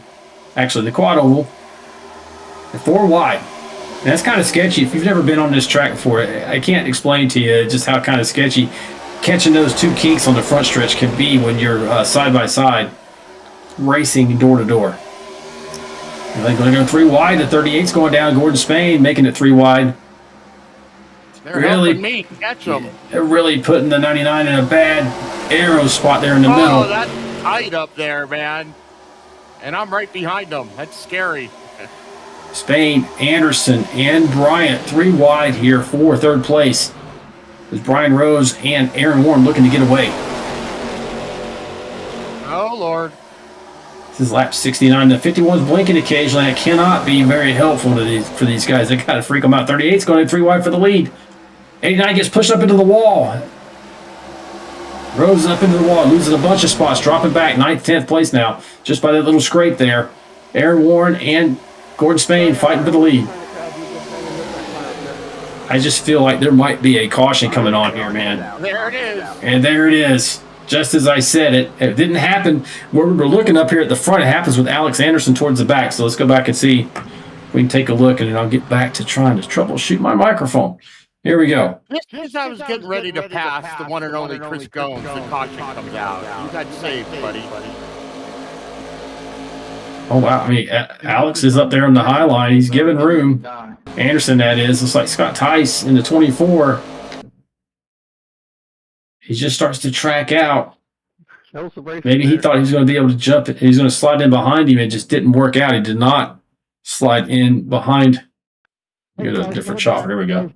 Actually, the quad oval. 4 wide. And that's kind of sketchy. If you've never been on this track before, I can't explain to you just how kind of sketchy catching those two kinks on the front stretch can be when you're side by side racing door to door. They're going to go 3 wide. The 38's going down. Gordon Spain making it 3 wide. They're helping me catch them. They're really putting the 99 in a bad arrow spot there in the middle. Oh, that's tight up there, man. And I'm right behind them. That's scary. Spain, Anderson, and Bryant 3 wide here for 3rd place. There's Brian Rose and Aaron Warren looking to get away. Oh, Lord. This is lap 69. The 51's blinking occasionally. It cannot be very helpful for these guys. They got to freak them out. 38's going 3 wide for the lead. 89 gets pushed up into the wall. Rose up into the wall, loses a bunch of spots, dropping back 9th, 10th place now, just by that little scrape there. Aaron Warren and Gordon Spain fighting for the lead. I just feel like there might be a caution coming on here, man. There it is. And there it is. Just as I said it. It didn't happen where we were looking up here at the front. It happens with Alex Anderson towards the back. So let's go back and see. We can take a look, and then I'll get back to trying to troubleshoot my microphone. Here we go. As I was getting ready to pass the one and only Chris Gomes, the caution comes out. You got saved, buddy. Oh, wow. I mean, Alex is up there on the high line. He's giving room. Anderson, that is. Looks like Scott Tice in the 24. He just starts to track out. Maybe he thought he was going to be able to jump it. He's going to slide in behind him. It just didn't work out. He did not slide in behind. Get a different shot. Here we go.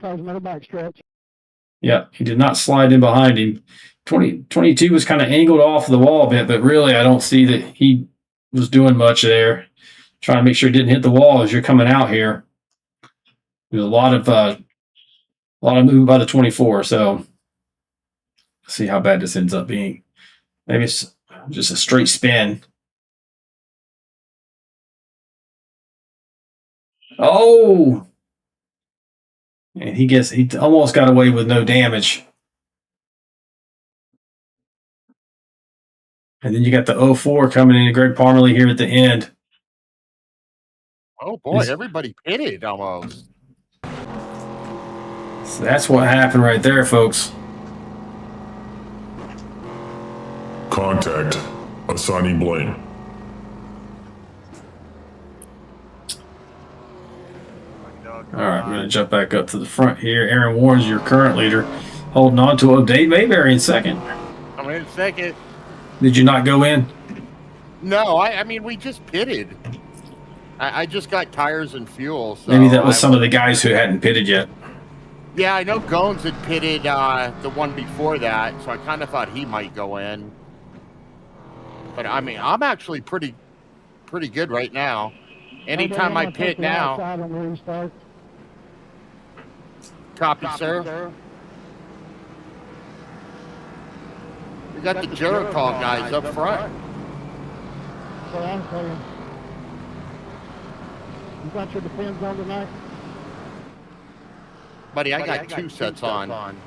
Yeah, he did not slide in behind him. 22 was kind of angled off the wall a bit, but really I don't see that he was doing much there. Trying to make sure he didn't hit the wall as you're coming out here. There's a lot of movement by the 24, so let's see how bad this ends up being. Maybe it's just a straight spin. Oh! And he almost got away with no damage. And then you got the 04 coming in, Greg Parmalee here at the end. Oh, boy, everybody pitted almost. So that's what happened right there, folks. Contact. Assigning blame. All right, we're going to jump back up to the front here. Aaron Warren's your current leader, holding on to a Dave Mayberry in second. I'm in second. Did you not go in? No, I mean, we just pitted. I just got tires and fuel. So Maybe that was some of the guys who hadn't pitted yet. Yeah, I know Gones had pitted the one before that, so I kind of thought he might go in. But I mean, I'm actually pretty good right now. Anytime I pit now. Copy, sir. We got the Jericho guys up front. So I'm saying, you got your depends on tonight? Buddy, I got two sets on.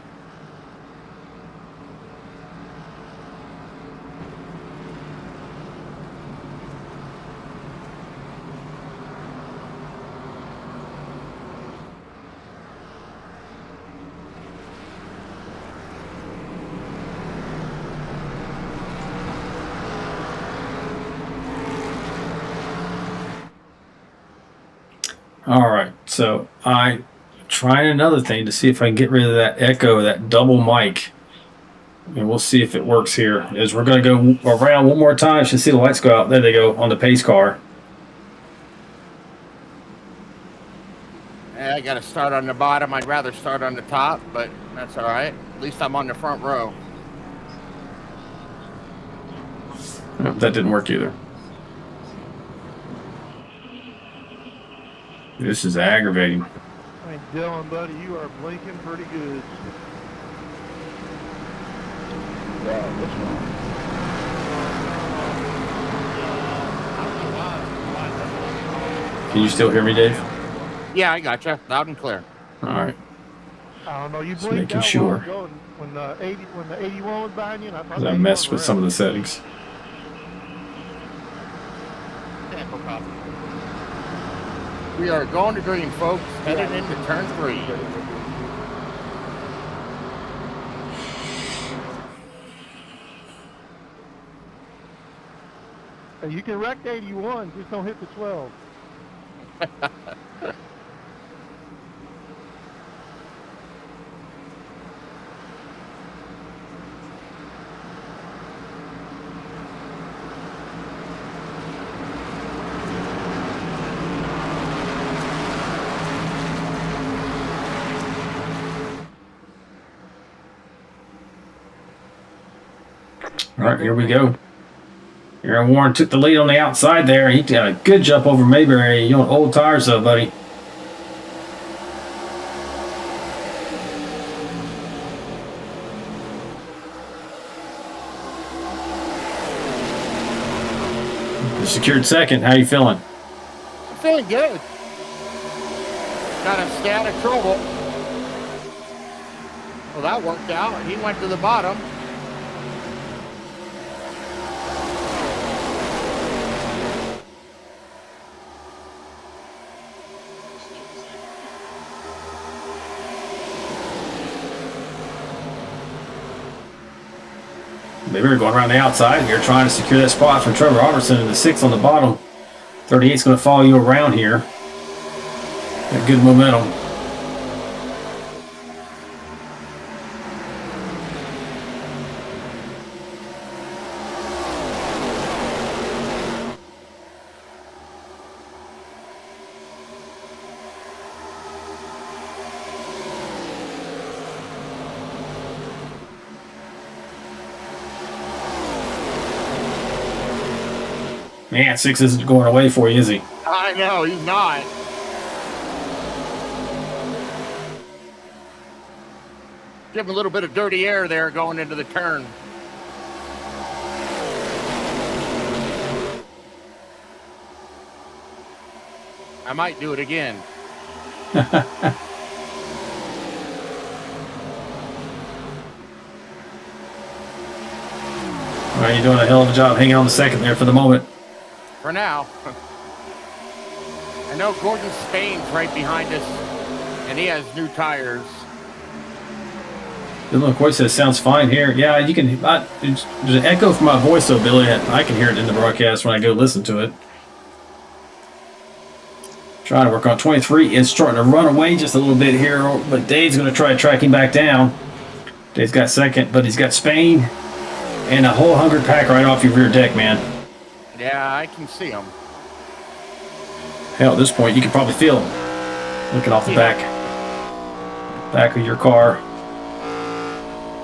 All right, so I'm trying another thing to see if I can get rid of that echo, that double mic. And we'll see if it works here. As we're going to go around one more time. You should see the lights go out. There they go on the pace car. I got to start on the bottom. I'd rather start on the top, but that's all right. At least I'm on the front row. Nope, that didn't work either. This is aggravating. Hey, Dylan, buddy, you are blinking pretty good. Can you still hear me, Dave? Yeah, I gotcha. Loud and clear. All right. I don't know, you Just blinked making out sure. while ago when the 81 was behind you, and I thought Because I 81 messed with was some of around. the settings. We are going to green, folks. Headed into turn 3. Hey, you can wreck 81, just don't hit the 12. All right, here we go. Aaron Warren took the lead on the outside there. He got a good jump over Mayberry. You on old tires, though, buddy. You secured second. How you feeling? I'm feeling good. Got to stay out of trouble. Well, that worked out. He went to the bottom. Mayberry going around the outside here, trying to secure that spot for Trevor Robertson in the 6th on the bottom. 38's going to follow you around here. Got good momentum. Man, 6 isn't going away for you, is he? I know, he's not. Give him a little bit of dirty air there going into the turn. I might do it again. All right, you're doing a hell of a job hanging on the second there for the moment. For now. I know Gordon Spain's right behind us, and he has new tires. Dylan McCoy says, sounds fine here. Yeah, you can. There's an echo from my voice, though, Billy. I can hear it in the broadcast when I go listen to it. Trying to work on 23. It's starting to run away just a little bit here, but Dave's going to try to track him back down. Dave's got second, but he's got Spain and a whole 100 pack right off your rear deck, man. Yeah, I can see him. Hell, at this point, you can probably feel him looking off the back of your car.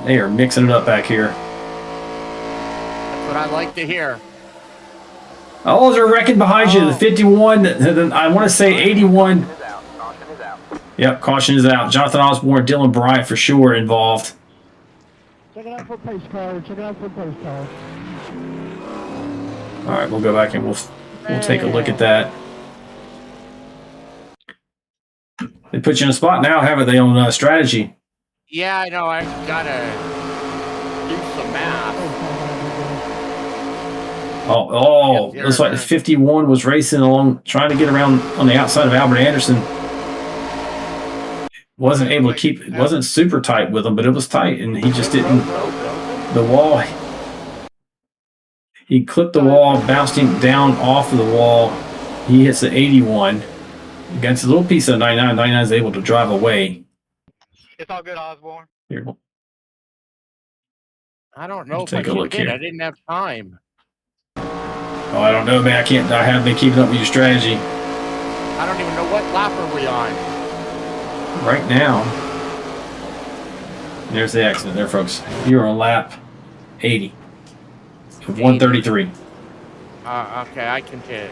They are mixing it up back here. That's what I like to hear. Oh, they're wrecking behind you. The 51, I want to say 81. Caution is out. Caution is out. Yep, caution is out. Jonathan Osborne, Dylan Bryant for sure involved. Check it out for pace car. Check it out for pace car. All right, we'll go back and we'll take a look at that. They put you in a spot now, haven't they, on strategy? Yeah, I know. I gotta do some math. Oh, Yeah, looks like the 51 was racing along, trying to get around on the outside of Albert Anderson. Wasn't able to keep, it wasn't super tight with him, but it was tight, and he just didn't, the wall, he clipped the wall, bounced him down off of the wall. He hits the 81. Against a little piece of 99. 99 is able to drive away. It's all good, Osborne. Here, I don't know if take I a look did. here. I didn't have time. Oh, I don't know, man. I haven't been keeping up with your strategy. I don't even know what lap are we on. Right now, there's the accident there, folks. You're on lap 80 of 133. Okay, I can hit.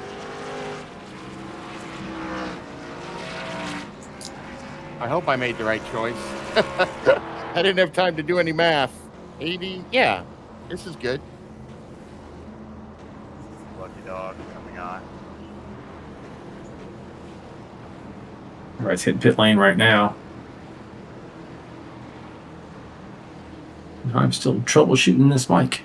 I hope I made the right choice. I didn't have time to do any math. 80, yeah, this is good. Lucky dog coming on. All right, it's hitting pit lane right now. I'm still troubleshooting this mic.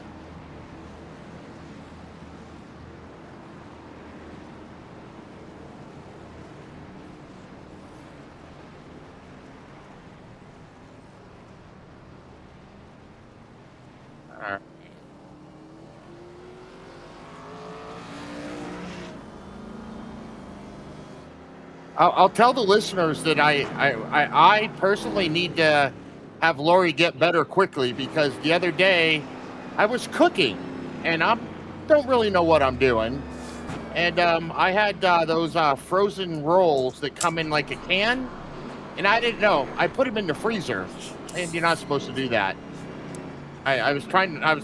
I'll tell the listeners that I personally need to have Lori get better quickly, because the other day I was cooking and I don't really know what I'm doing. And I had those frozen rolls that come in like a can, and I didn't know. I put them in the freezer, and you're not supposed to do that. I was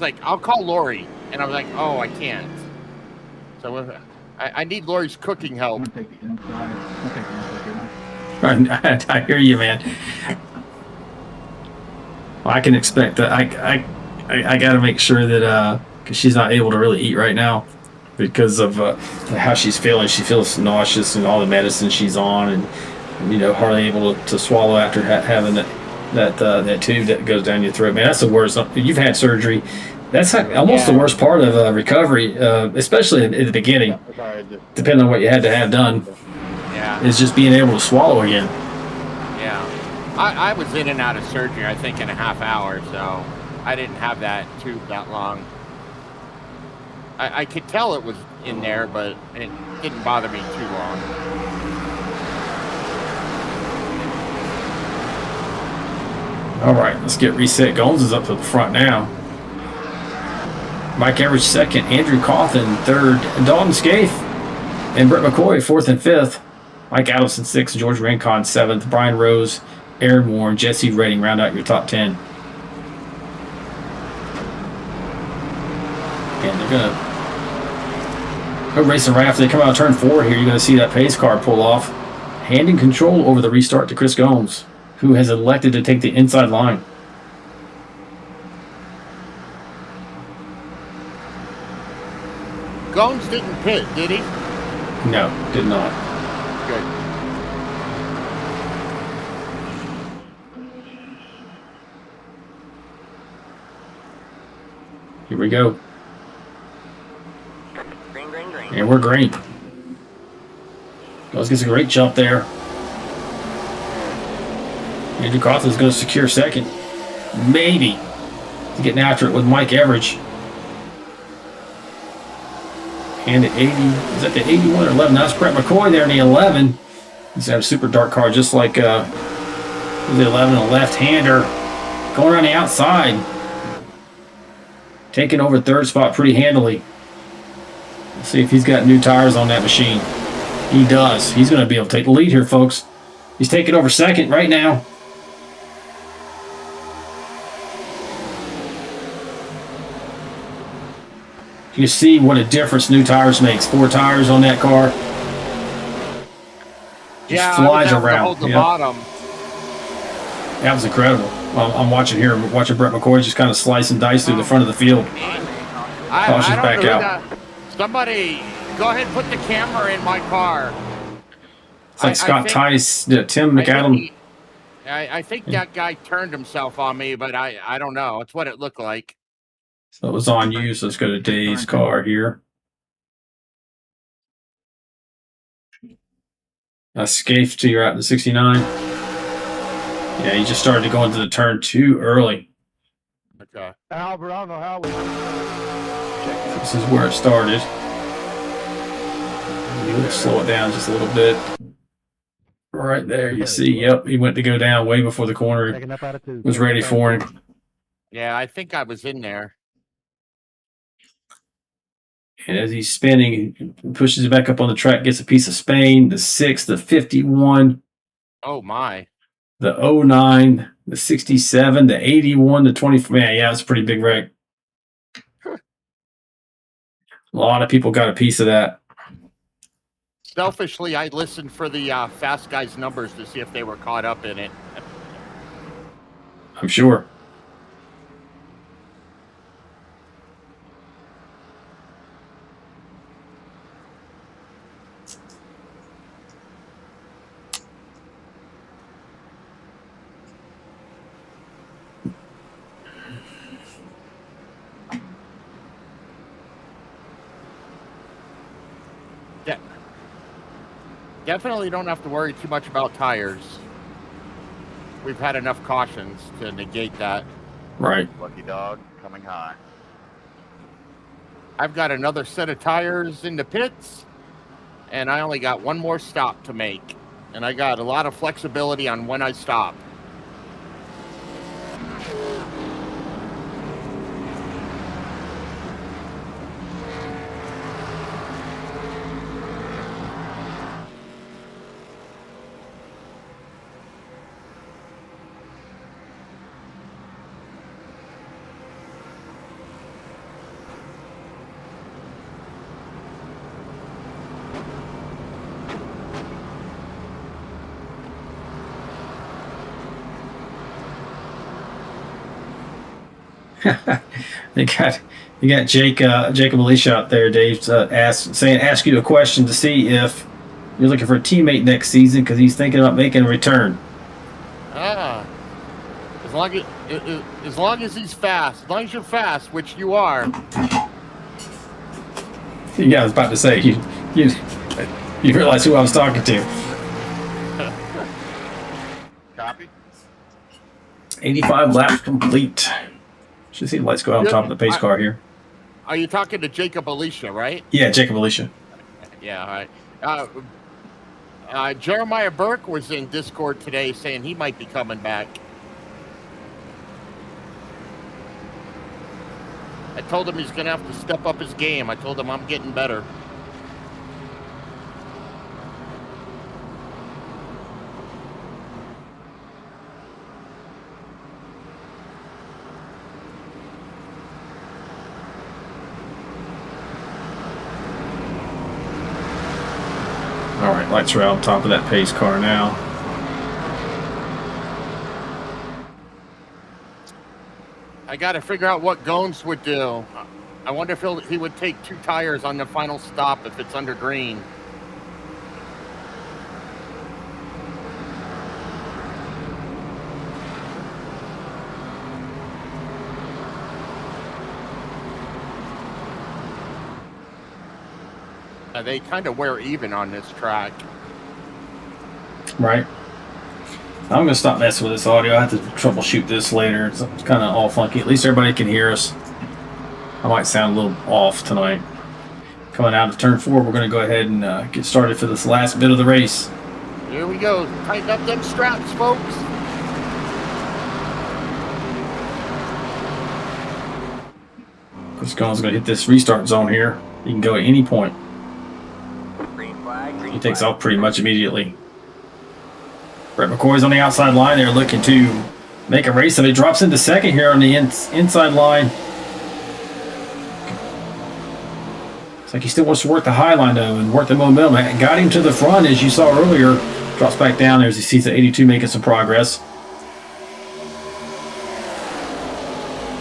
like, I'll call Lori, and I was like, oh, I can't. So I need Lori's cooking help. I hear you, man. Well, I can expect that. I got to make sure that because she's not able to really eat right now because of how she's feeling. She feels nauseous and all the medicine she's on, and hardly able to swallow after having that tube that goes down your throat. Man, that's the worst. You've had surgery. That's almost the worst part of recovery, especially in the beginning, depending on what you had to have done. Yeah. Is just being able to swallow again. Yeah. I was in and out of surgery, I think, in a half hour, so I didn't have that tube that long. I could tell it was in there, but it didn't bother me too long. All right, let's get reset. Gomes is up to the front now. Mike Everidge second, Andrew Cawthon third, Dalton Scaife and Brett McCoy fourth and fifth. Mike Adamson sixth, George Rincon seventh, Brian Rose, Aaron Warren, Jesse Redding round out your top 10. And they're gonna go racing right after they come out of turn 4 here. You're gonna see that pace car pull off, handing control over the restart to Chris Gomes, who has elected to take the inside line. Gomes didn't pit, did he? No, did not. Good. Here we go. Green, green, green. And we're green. Gomes gets a great jump there. Andrew Cawthon is going to secure second. maybe getting after it with Mike Everidge. And the 80, is that the 81 or 11? That's Brett McCoy there in the 11. He's got a super dark car just like the 11, a left-hander. Going around the outside. Taking over third spot pretty handily. Let's see if he's got new tires on that machine. He does. He's going to be able to take the lead here, folks. He's taking over second right now. You see what a difference new tires makes. 4 tires on that car. Yeah, flies I was around. able to hold the Yep. bottom. That was incredible. I'm watching here. I'm watching Brett McCoy just kind of slice and dice through the front of the field. Caution's I don't back know out. Somebody, go ahead and put the camera in my car. It's like Scott Tice, Tim McAdam. I think that guy turned himself on me, but I don't know. It's what it looked like. So it was on you. So let's go to Dave's car here. Scaife to you're out in the 69. Yeah, he just started to go into the turn too early. Okay. Albert, I don't know how we. This is where it started. Let's slow it down just a little bit. Right there, you see. Yep, he went to go down way before the corner Taking up attitude. was ready for him. Yeah, I think I was in there. And as he's spinning, he pushes it back up on the track, gets a piece of Spain, the 6, the 51, Oh my. the 09, the 67, the 81, the 20. Man, yeah, it's a pretty big wreck. A lot of people got a piece of that. Selfishly, I listened for the fast guys' numbers to see if they were caught up in it. I'm sure. Definitely don't have to worry too much about tires. We've had enough cautions to negate that. Right. Lucky dog coming high. I've got another set of tires in the pits, and I only got one more stop to make. And I got a lot of flexibility on when I stop. You got Jacob Alicia out there, Dave, ask you a question to see if you're looking for a teammate next season because he's thinking about making a return. As long as he's fast, as long as you're fast, which you are. Yeah, I was about to say you realize who I was talking to. Copy. 85 laps complete. Should see the lights go out on top of the pace car here. Are you talking to Jacob Alicia, right? Yeah, Jacob Alicia. Yeah, all right. Jeremiah Burke was in Discord today saying he might be coming back. I told him he's going to have to step up his game. I told him I'm getting better. All right, lights are out on top of that pace car now. I got to figure out what Gomes would do. I wonder if he would take 2 tires on the final stop if it's under green. They kind of wear even on this track. Right. I'm going to stop messing with this audio. I have to troubleshoot this later. It's kind of all funky. At least everybody can hear us. I might sound a little off tonight. Coming out of turn 4, we're going to go ahead and get started for this last bit of the race. Here we go. Tighten up them straps, folks. Chris Cohen's going to hit this restart zone here. He can go at any point. Green flag. Green He takes flag. off pretty much immediately. Brett McCoy's on the outside line there looking to make a race of it. Drops into second here on the inside line. It's like he still wants to work the high line though and work the momentum. Got him to the front as you saw earlier. Drops back down there as he sees the 82 making some progress.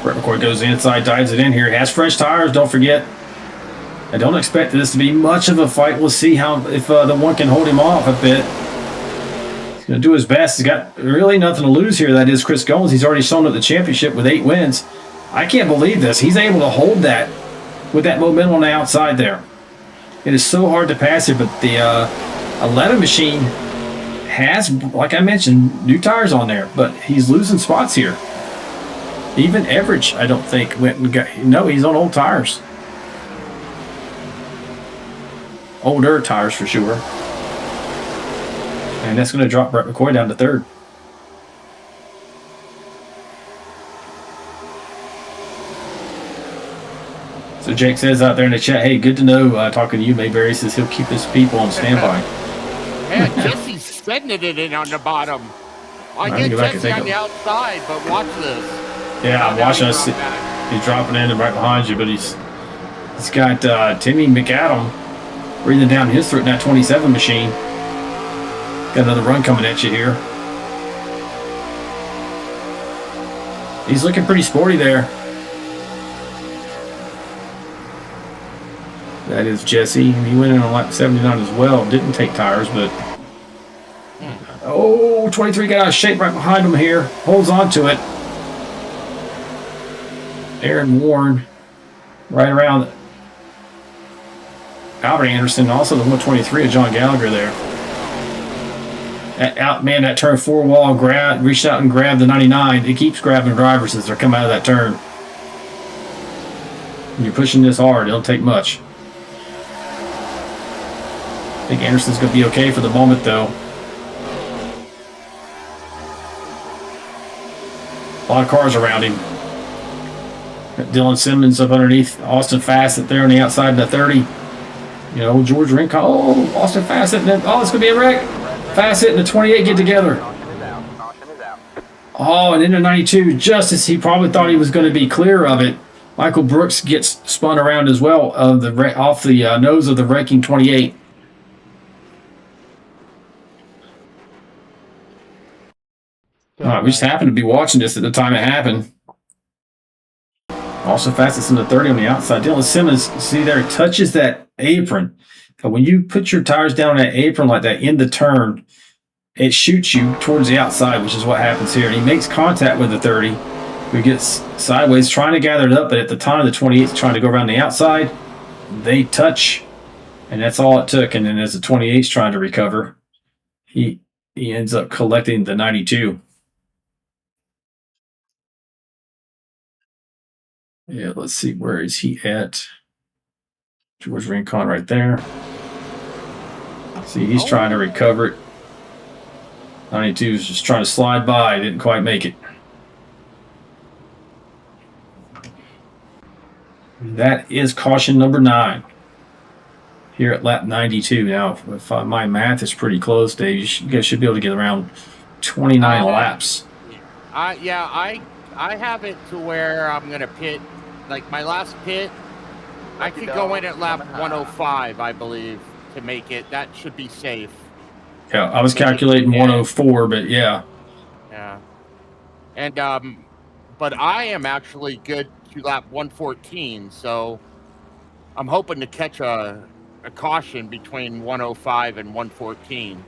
Brett McCoy goes inside, dives it in here. Has fresh tires, don't forget. I don't expect this to be much of a fight. We'll see how if the one can hold him off a bit. He's going to do his best. He's got really nothing to lose here. That is Chris Goins. He's already shown up the championship with 8 wins. I can't believe this. He's able to hold that with that momentum on the outside there. It is so hard to pass here, but the 11 machine has, like I mentioned, new tires on there, but he's losing spots here. Even Everidge, I don't think, went and got... No, he's on old tires. Older tires for sure. And that's going to drop Brett McCoy down to 3rd. So Jake says out there in the chat, hey, good to know, talking to you, Mayberry, says he'll keep his people on standby. Man, Jesse's sending it in on the bottom. I Right, get go back and Jesse take on the outside, but watch this. Yeah, I'm Now watching he us. dropped back. He's dropping in right behind you, but he's got Timmy McAdam breathing down his throat in that 27 machine. Got another run coming at you here. He's looking pretty sporty there. That is Jesse. He went in on lap 79 as well. Didn't take tires, but... Oh, 23 got out of shape right behind him here. Holds on to it. Aaron Warren right around Albert Anderson. Also the 123 of John Gallagher there. That turn 4 wall reached out and grabbed the 99. It keeps grabbing drivers as they come out of that turn. When you're pushing this hard, it'll take much. I think Anderson's going to be okay for the moment, though. A lot of cars around him. Got Dylan Simmons up underneath Austin Fassett there on the outside of the 30. You know, George Rincon. Oh, Austin Fassett. And then, oh, it's going to be a wreck. Fassett and the 28 get together. Caution is out. Caution is out. Oh, and into 92, just as he probably thought he was going to be clear of it. Michael Brooks gets spun around as well off the nose of the wrecking 28. All right, we just happened to be watching this at the time it happened. Also fastest in the 30 on the outside. Dylan Simmons, see there, touches that apron. But when you put your tires down on that apron like that in the turn, it shoots you towards the outside, which is what happens here. And he makes contact with the 30, who gets sideways, trying to gather it up. But at the time, the 28 is trying to go around the outside. They touch, and that's all it took. And then as the 28 is trying to recover, he ends up collecting the 92. Yeah, let's see, where is he at? George Rincon right there. See, he's trying to recover it. 92 is just trying to slide by. Didn't quite make it. That is caution number 9 here at lap 92. Now, if my math is pretty close, Dave, you guys should be able to get around 29 laps. I have it to where I'm going to pit. Like my last pit, I could go in at lap 105, I believe, to make it. That should be safe. Yeah, I was calculating 104, but yeah. Yeah. And, but I am actually good to lap 114, so I'm hoping to catch a caution between 105 and 114.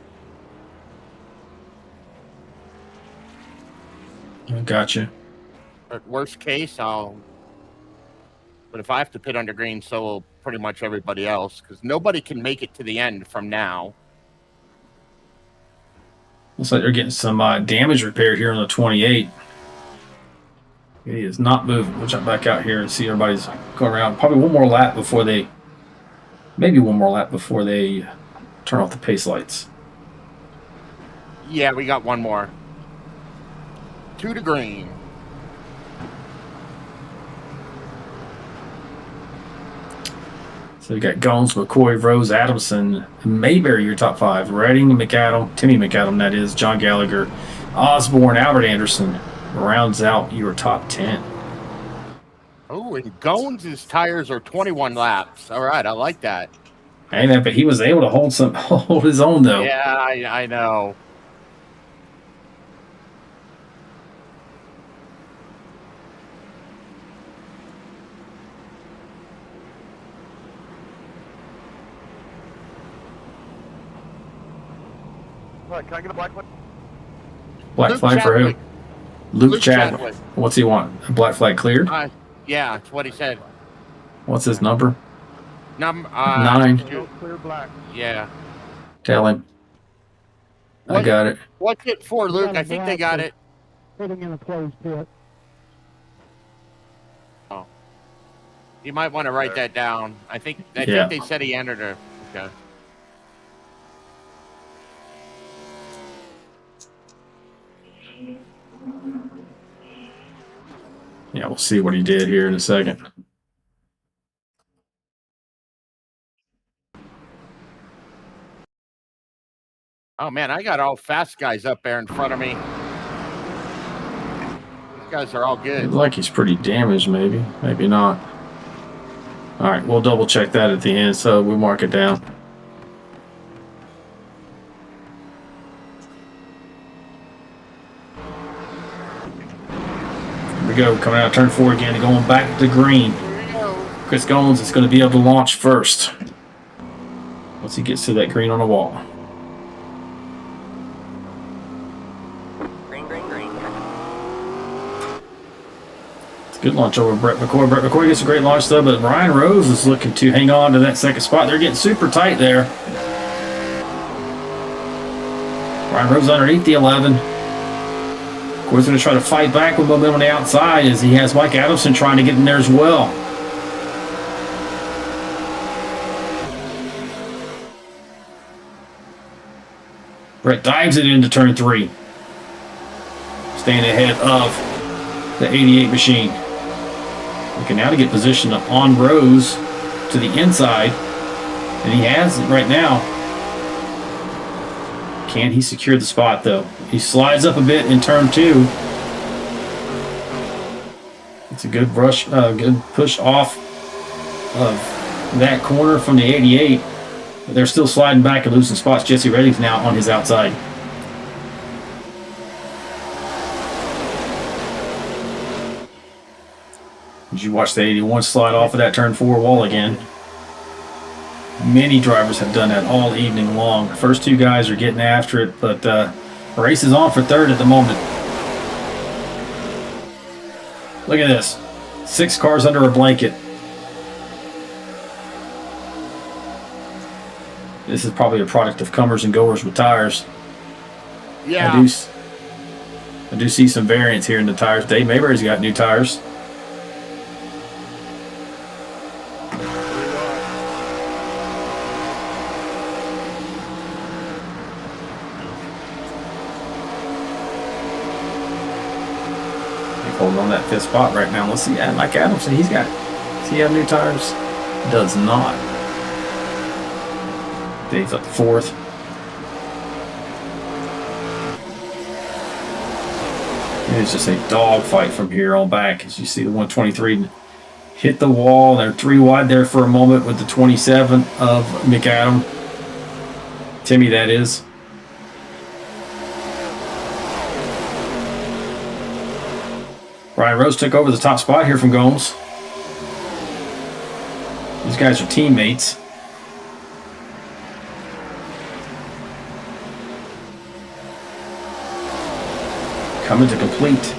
Gotcha. But worst case, but if I have to pit under green, so will pretty much everybody else, because nobody can make it to the end from now. Looks like they're getting some damage repaired here on the 28. He is not moving. We'll jump back out here and see everybody's going around. Probably one more lap before they, maybe one more lap before they turn off the pace lights. Yeah, we got one more. 2 to green. So we got Gomes, McCoy, Rose, Adamson, Mayberry, your top 5. Redding, McAdam, Timmy McAdam, that is, John Gallagher, Osborne, Albert Anderson rounds out your top 10. Oh, and Gones' tires are 21 laps. All right, I like that. Hey man, but he was able to hold his own though. Yeah, I know. What, can I get a black one? Black Luke flag for who? Chadwick. Luke Chadwick. Chadwick. What's he want? A black flag cleared? Yeah, that's what he said. What's his number? 9. No clear black. Yeah. Tell him. I What- got it. What's it for, Luke? I think they got it. Putting in a closed pit. You might want to write that down. I think Yeah. they said he entered her. Okay. Yeah, we'll see what he did here in a second. Oh man, I got all fast guys up there in front of me. These guys are all Looks good. like he's pretty damaged, maybe. Maybe not. All right, we'll double check that at the end, so we mark it down. Here we go, coming out turn 4 again and going back to green. Chris Goins is going to be able to launch first once he gets to that green on the wall. Green, green, green. It's a good launch over Brett McCoy. Brett McCoy gets a great launch though, but Ryan Rose is looking to hang on to that second spot. They're getting super tight there. Ryan Rose underneath the 11. Of course, going to try to fight back with momentum on the outside as he has Mike Adamson trying to get in there as well. Brett dives it into turn 3. Staying ahead of the 88 machine. Looking now to get positioned on Rose to the inside. And he has it right now. Can he secure the spot though? He slides up a bit in turn 2. It's a good rush, good push off of that corner from the 88. But they're still sliding back and losing spots. Jesse Redding's now on his outside. Did you watch the 81 slide off of that turn 4 wall again? Many drivers have done that all evening long. The first 2 guys are getting after it, but the race is on for third at the moment. Look at this. 6 cars under a blanket. This is probably a product of comers and goers with tires. Yeah. I do see some variance here in the tires. Dave Mayberry's got new tires. Holding on that 5th spot right now. Let's see. Mike Adamson, does he have new tires? Does not. Dave's up to 4th. It's just a dog fight from here on back. As you see the 123 hit the wall. They're 3 wide there for a moment with the 27 of McAdam. Timmy, that is. Ryan Rose took over the top spot here from Gomes. These guys are teammates. Coming to complete,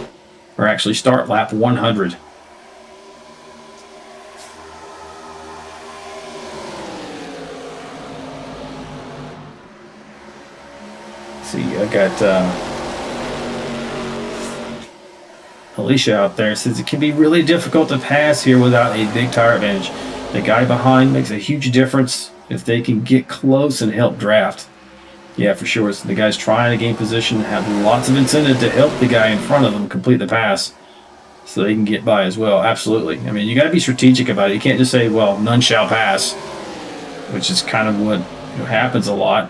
or actually start lap 100. See, got Alicia out there. Says it can be really difficult to pass here without a big tire advantage. The guy behind makes a huge difference if they can get close and help draft. Yeah, for sure. So the guy's trying to gain position, have lots of incentive to help the guy in front of them complete the pass so they can get by as well. Absolutely. I mean, you got to be strategic about it. You can't just say, well, none shall pass, which is kind of what happens a lot.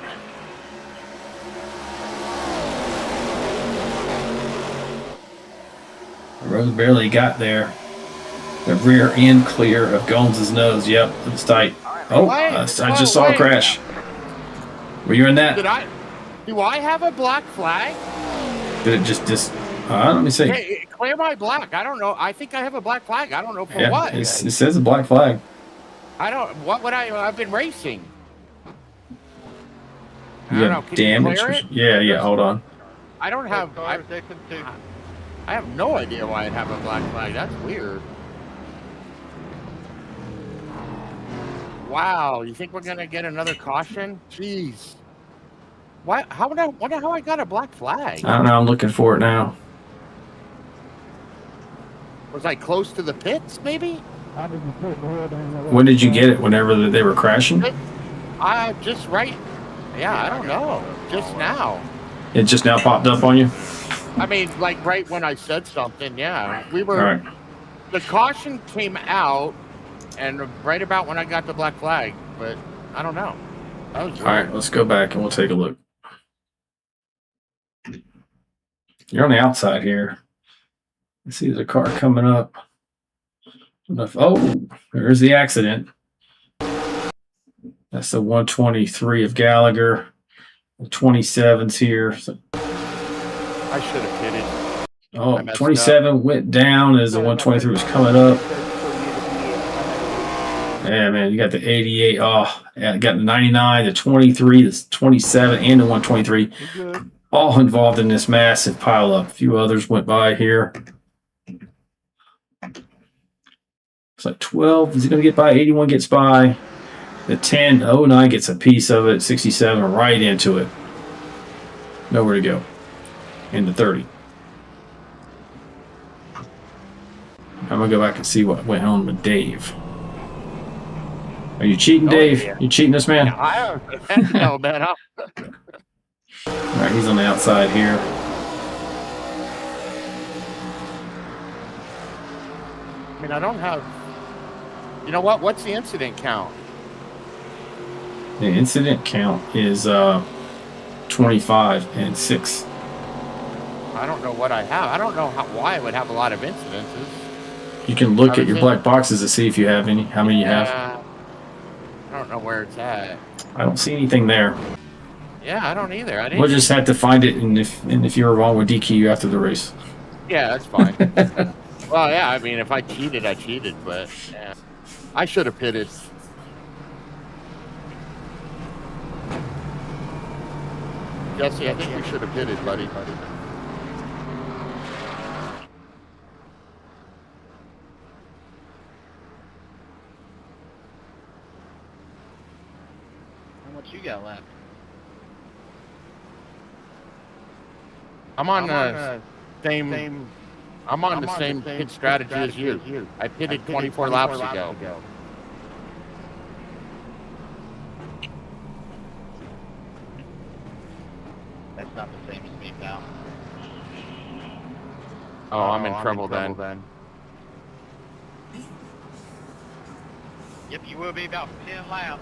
Rose barely got there. The rear end clear of Gomes' nose. Yep, it's tight. Oh, I just saw a crash. Were you in that? Do I have a black flag? Did it just let me see. Hey, clear my black. I don't know. I think I have a black flag. I don't know for what. It says a black flag. I don't. What would I've been racing. Yeah, damage. Yeah. Hold on. I don't have. I have no idea why I'd have a black flag. That's weird. Wow, you think we're gonna get another caution? Jeez. What? I wonder how I got a black flag. I don't know. I'm looking for it now. Was I close to the pits? Maybe. When did you get it? Whenever they were crashing? Just right. Yeah, I don't know. Just now. It just now popped up on you? I mean, like right when I said something. Yeah, we were. All right. The caution came out. And right about when I got the black flag, but I don't know. All right, let's go back and we'll take a look. You're on the outside here. I see there's a car coming up. Oh, there's the accident. That's the 123 of Gallagher. The 27's here. So, I should have hit it. Oh, 27 went down as the 123 was coming up. Yeah, man, you got the 88. Oh, yeah, got the 99, the 23, the 27, and the 123. All involved in this massive pileup. A few others went by here. It's like 12. Is he going to get by? 81 gets by. The 1009 gets a piece of it. 67 right into it. Nowhere to go. And the 30. I'm going to go back and see what went on with Dave. Are you cheating, Dave? Yeah. You cheating this man? No, man. All right, he's on the outside here. I mean, I don't have. You know what? What's the incident count? The incident count is 25 and 6. I don't know what I have. I don't know why I would have a lot of incidences. You can look at your black boxes to see if you have any. How many you have? I don't know where it's at. I don't see anything there. Yeah, I don't either. We'll just have to find it, and if you were wrong, we'll DQ you after the race. Yeah, that's fine. Well, yeah, I mean, if I cheated, I cheated, but yeah. I should have pitted. Jesse, I think we should have pitted, buddy. How much you got left? I'm on the same. I'm on the same pit strategy as you. I pitted 24 laps ago. That's not the same as me now. Oh, I'm in trouble then. Yep, you will be about 10 laps.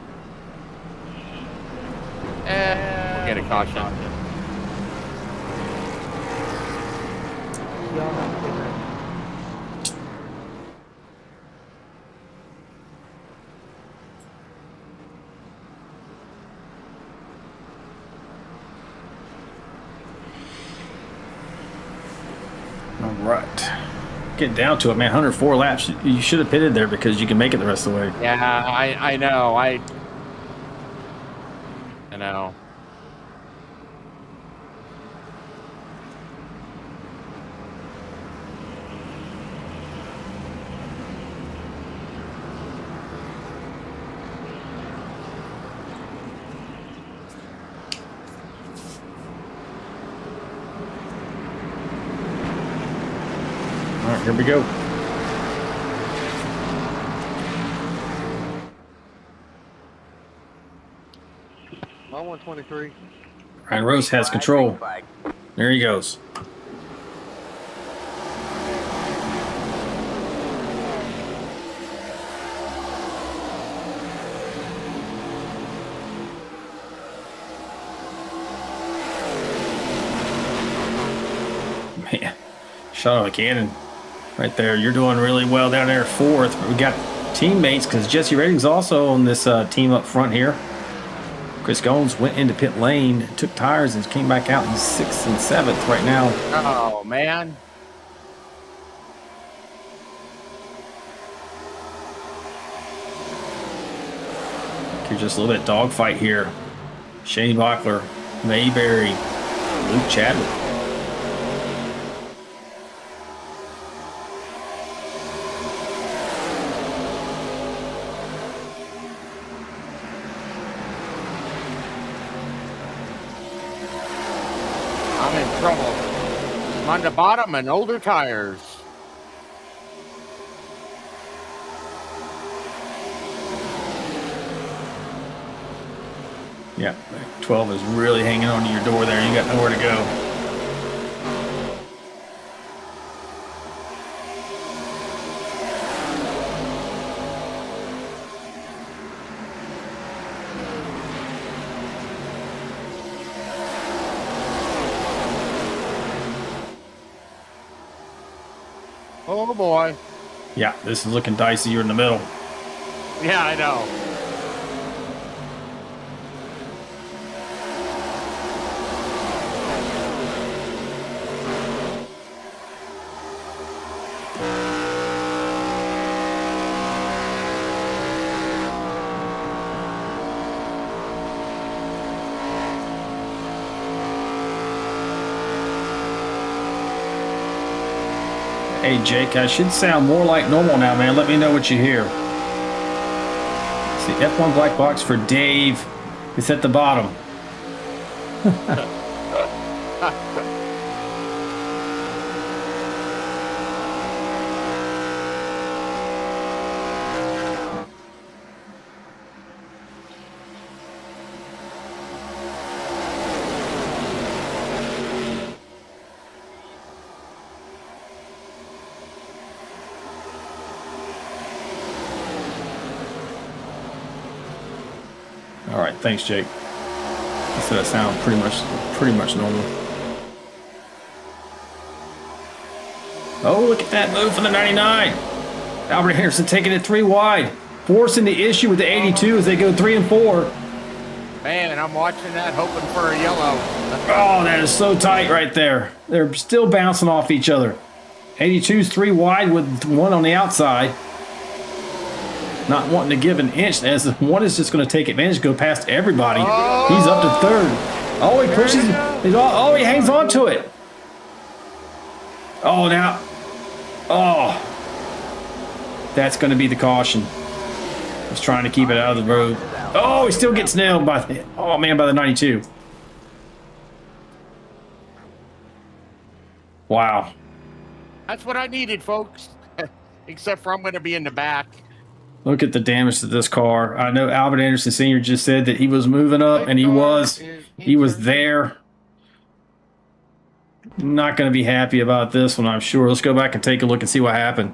We'll get a caution. All right. Getting down to it, man. 104 laps. You should have pitted there because you can make it the rest of the way. Yeah, I know. I know. Here we go. My 123. Ryan Rose has control. Flag. There he goes. Man, shot of a cannon right there. You're doing really well down there, 4th. We got teammates because Jesse Rating's also on this team up front here. Chris Goins went into pit lane, took tires, and came back out in 6th and 7th right now. Oh, man. Here's just a little bit dogfight here. Shane Bockler, Mayberry, Luke Chadwick. I'm in trouble. I'm on the bottom and older tires. Yeah, 12 is really hanging on to your door there. You got nowhere to go. Oh, boy. Yeah, this is looking dicey. You're in the middle. Yeah, I know. Hey, Jake, I should sound more like normal now, man. Let me know what you hear. See, F1 black box for Dave. It's at the bottom. All right, thanks, Jake. I said I sound pretty much normal. Oh, look at that move from the 99. Albert Henderson taking it 3 wide, forcing the issue with the 82 as they go 3 and 4. Man, I'm watching that, hoping for a yellow. Oh, that is so tight right there. They're still bouncing off each other. 82's 3 wide with 1 on the outside. Not wanting to give an inch, as one is just going to take advantage, go past everybody. Oh. He's up to 3rd. Oh, he pushes. He hangs on to it. Oh, now. Oh. That's going to be the caution. He's trying to keep it out of the road. Oh, he still gets nailed by the, oh man, by the 92. Wow. That's what I needed, folks. Except for I'm going to be in the back. Look at the damage to this car. I know Albert Anderson Sr. just said that he was moving up, and he was there. Not going to be happy about this one, I'm sure. Let's go back and take a look and see what happened.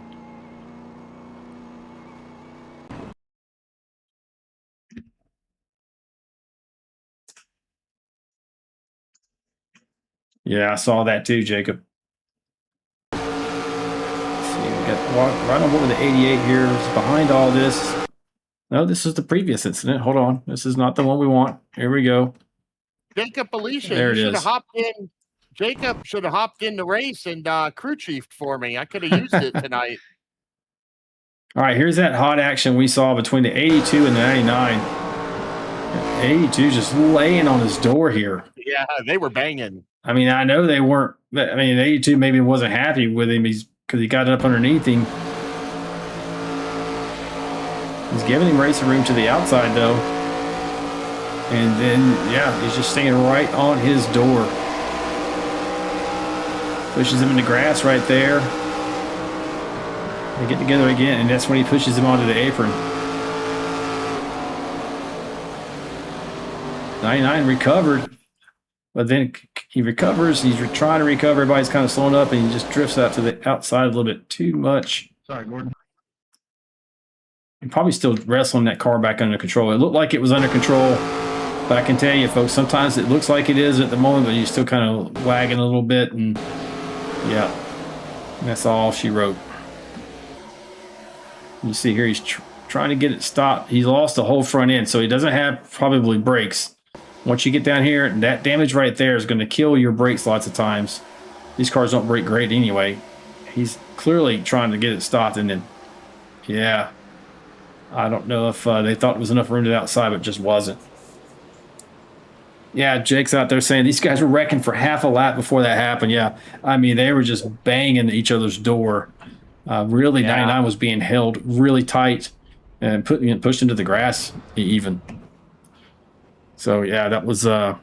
Yeah, I saw that too, Jacob. Let's see, we got right on board with the 88 here. It's behind all this. No, this is the previous incident. Hold on. This is not the one we want. Here we go. Jacob Alicia, There it you should is. have hopped in. Jacob should have hopped in the race and crew chiefed for me. I could have used it tonight. All right, here's that hot action we saw between the 82 and the 99. 82 just laying on his door here. Yeah, they were banging. I mean, I know they weren't. I mean, 82 maybe wasn't happy with him because he got up underneath him. He's giving him racing room to the outside, though. And then, yeah, he's just staying right on his door. Pushes him in the grass right there. They get together again, and that's when he pushes him onto the apron. 99 recovered, but then he recovers. He's trying to recover. Everybody's kind of slowing up, and he just drifts out to the outside a little bit too much. Sorry, Gordon. And probably still wrestling that car back under control. It looked like it was under control, but I can tell you, folks, sometimes it looks like it is at the moment, but he's still kind of wagging a little bit, and yeah, that's all she wrote. You see here, he's trying to get it stopped. He's lost the whole front end, so he doesn't have probably brakes. Once you get down here, that damage right there is going to kill your brakes lots of times. These cars don't brake great anyway. He's clearly trying to get it stopped, and then, yeah, I don't know if they thought there was enough room to the outside, but it just wasn't. Yeah, Jake's out there saying these guys were wrecking for half a lap before that happened. Yeah, I mean, they were just banging each other's door. Really, yeah. 99 was being held really tight and pushed into the grass even. So, yeah, that was, yeah.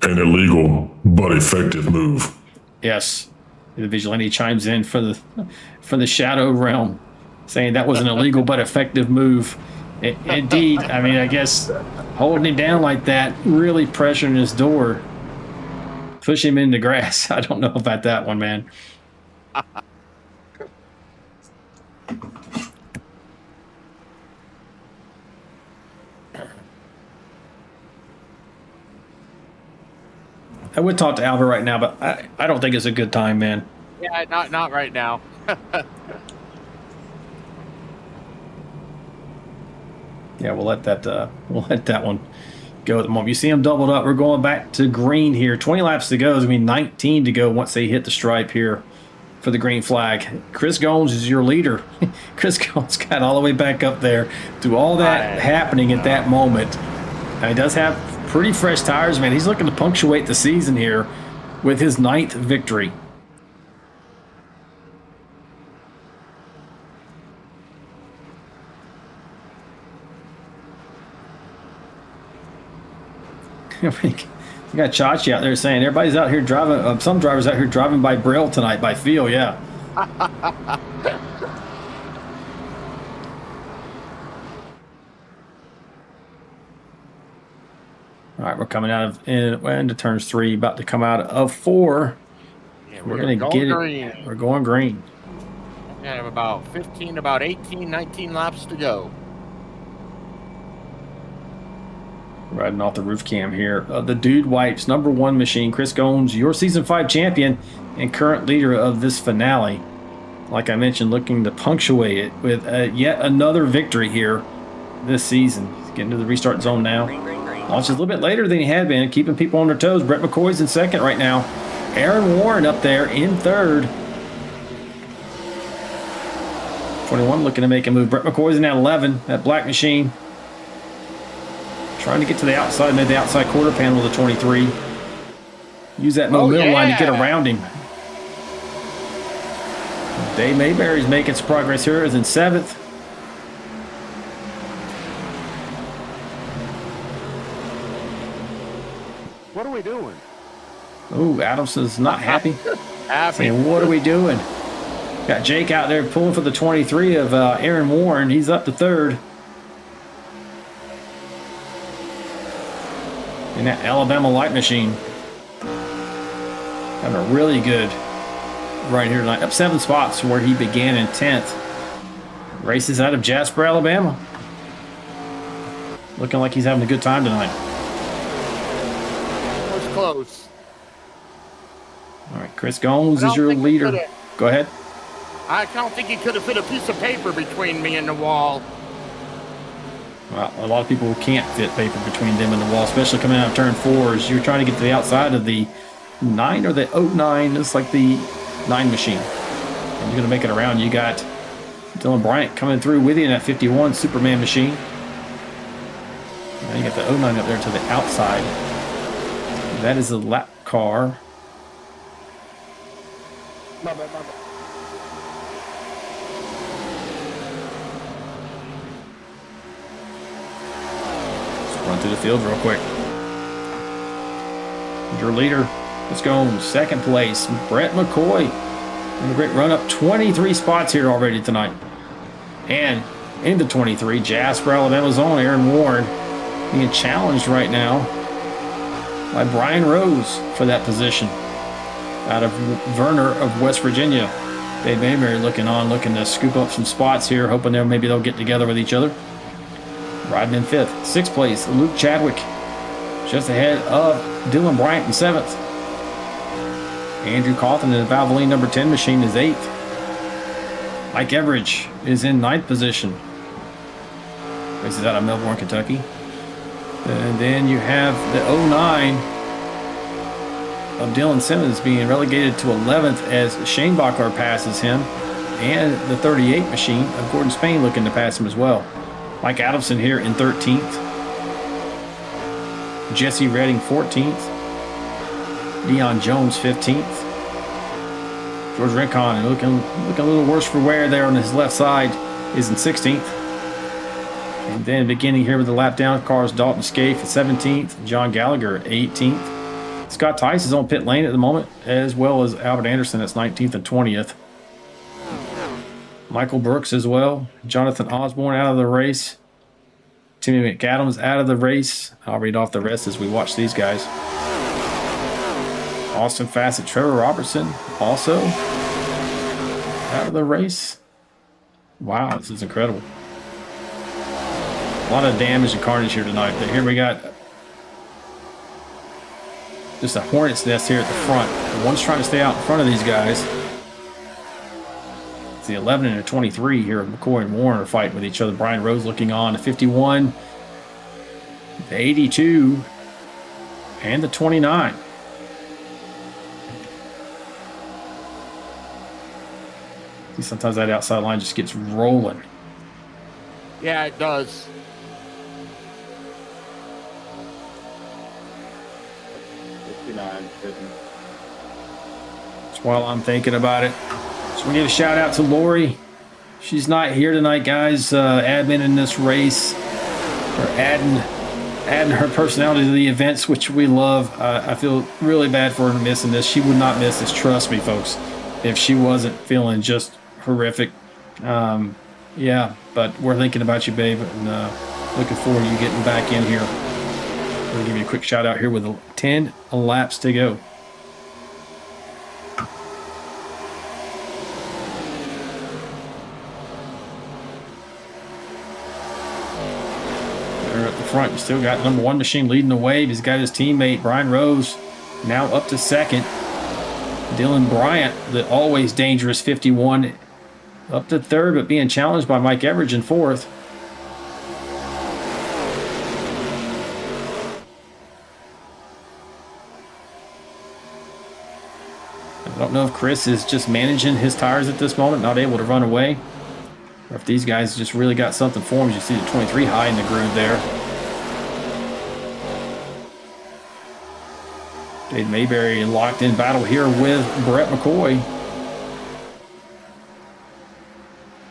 An illegal but effective move. Yes. The vigilante chimes in from the shadow realm, saying that was an illegal but effective move. Indeed, I mean, I guess holding him down like that, really pressuring his door, push him in the grass. I don't know about that one, man. I would talk to Albert right now, but I don't think it's a good time, man. Yeah, not right now. Yeah, we'll let that one go at the moment. You see them doubled up. We're going back to green here. 20 laps to go. There's going to be 19 to go once they hit the stripe here for the green flag. Chris Gomes is your leader. Chris Gomes got all the way back up there through all that happening at that moment. Now, he does have pretty fresh tires, man. He's looking to punctuate the season here with his 9th victory. You got Chachi out there saying everybody's out here driving. Some drivers out here driving by Braille tonight by feel. Yeah. All right, we're coming out of into turns 3, about to come out of 4. Yeah, we're going to get green. We're going green. Yeah, have about 15, about 18, 19 laps to go. Riding off the roof cam here. The Dude Wipes #1 machine. Chris Gomes, your Season 5 champion and current leader of this finale. Like I mentioned, looking to punctuate it with yet another victory here this season. He's getting to the restart zone now. Launches a little bit later than he had been, keeping people on their toes. Brett McCoy's in 2nd right now. Aaron Warren up there in 3rd. 21 looking to make a move. Brett McCoy's in at 11. That black machine. Trying to get to the outside, made the outside quarter panel of the 23. Use that middle line to get around him. Dave Mayberry's making some progress here. Is in 7th. What are we doing? Oh, Adamson's not happy. Saying, what are we doing? Got Jake out there pulling for the 23 of Aaron Warren. He's up to 3rd. In that Alabama light machine. Having a really good ride here tonight. Up 7 spots from where he began in 10th. Races out of Jasper, Alabama. Looking like he's having a good time tonight. That was close. All right, Chris Gomes is your leader. Go ahead. I don't think he could have fit a piece of paper between me and the wall. Well, a lot of people can't fit paper between them and the wall, especially coming out of turn 4s. You're trying to get to the outside of the 9 or the 09. It's like the 9 machine. And you're going to make it around. You got Dylan Bryant coming through with you in that 51 Superman machine. Now you got the 09 up there to the outside. That is a lap car. My bad. Run through the field real quick. Your leader, let's go. 2nd place, Brett McCoy. And a great run up, 23 spots here already tonight. And into 23, Jasper, Alabama's own Aaron Warren being challenged right now by Brian Rose for that position out of Verner of West Virginia. Dave Mayberry looking to scoop up some spots here, hoping maybe they'll get together with each other. Riding in 5th. 6th place, Luke Chadwick, just ahead of Dylan Bryant in 7th. Andrew Cawthon in the Valvoline number 10 machine is 8th. Mike Everidge is in 9th position. This is out of Melbourne, Kentucky. And then you have the 09 of Dylan Simmons being relegated to 11th as Shane Bachar passes him. And the 38 machine of Gordon Spain looking to pass him as well. Mike Adamson here in 13th. Jesse Redding 14th. Dion Jones 15th. George Rincon looking a little worse for wear there on his left side is in 16th. And then beginning here with the lap down cars, Dalton Scaife at 17th, John Gallagher at 18th. Scott Tice is on pit lane at the moment, as well as Albert Anderson that's 19th and 20th. Michael Brooks as well. Jonathan Osborne out of the race. Timmy McAdams out of the race. I'll read off the rest as we watch these guys. Austin Fassett, Trevor Robertson also out of the race. Wow, this is incredible. A lot of damage and carnage here tonight. But here we got just a hornet's nest here at the front. One's trying to stay out in front of these guys. It's the 11 and the 23 here of McCoy and Warren are fighting with each other. Brian Rose looking on, the 51, the 82, and the 29. Sometimes that outside line just gets rolling. Yeah, it does. That's while I'm thinking about it. So we give a shout out to Lori. She's not here tonight, guys. Admin in this race. Or adding her personality to the events, which we love. I feel really bad for her missing this. She would not miss this. Trust me, folks. If she wasn't feeling just horrific. Yeah, but we're thinking about you, babe, and looking forward to you getting back in here. I'm going to give you a quick shout out here with 10 laps to go. There at the front, you still got number 1 machine leading the way. He's got his teammate, Brian Rose, now up to 2nd. Dylan Bryant, the always dangerous 51, up to 3rd, but being challenged by Mike Everidge in 4th. I don't know if Chris is just managing his tires at this moment, not able to run away, or if these guys just really got something for him. You see the 23 high in the groove there. Dave Mayberry locked in battle here with Brett McCoy.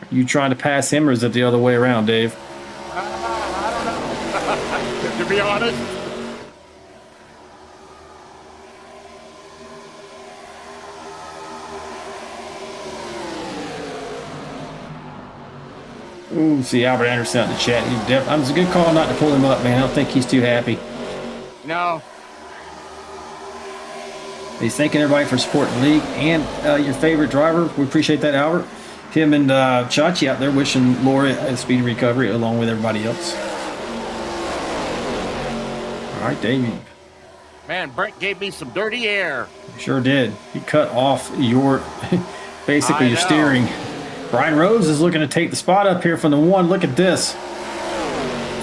Are you trying to pass him, or is it the other way around, Dave? I don't know. To be honest. Ooh, see Albert Anderson out in the chat. It's a good call not to pull him up, man. I don't think he's too happy. No. He's thanking everybody for supporting the league and your favorite driver. We appreciate that, Albert. Him and Chachi out there wishing Laura a speedy recovery along with everybody else. All right, Davey. Man, Brett gave me some dirty air. Sure did. He cut off your, basically your steering. Brian Rose is looking to take the spot up here from the 1. Look at this.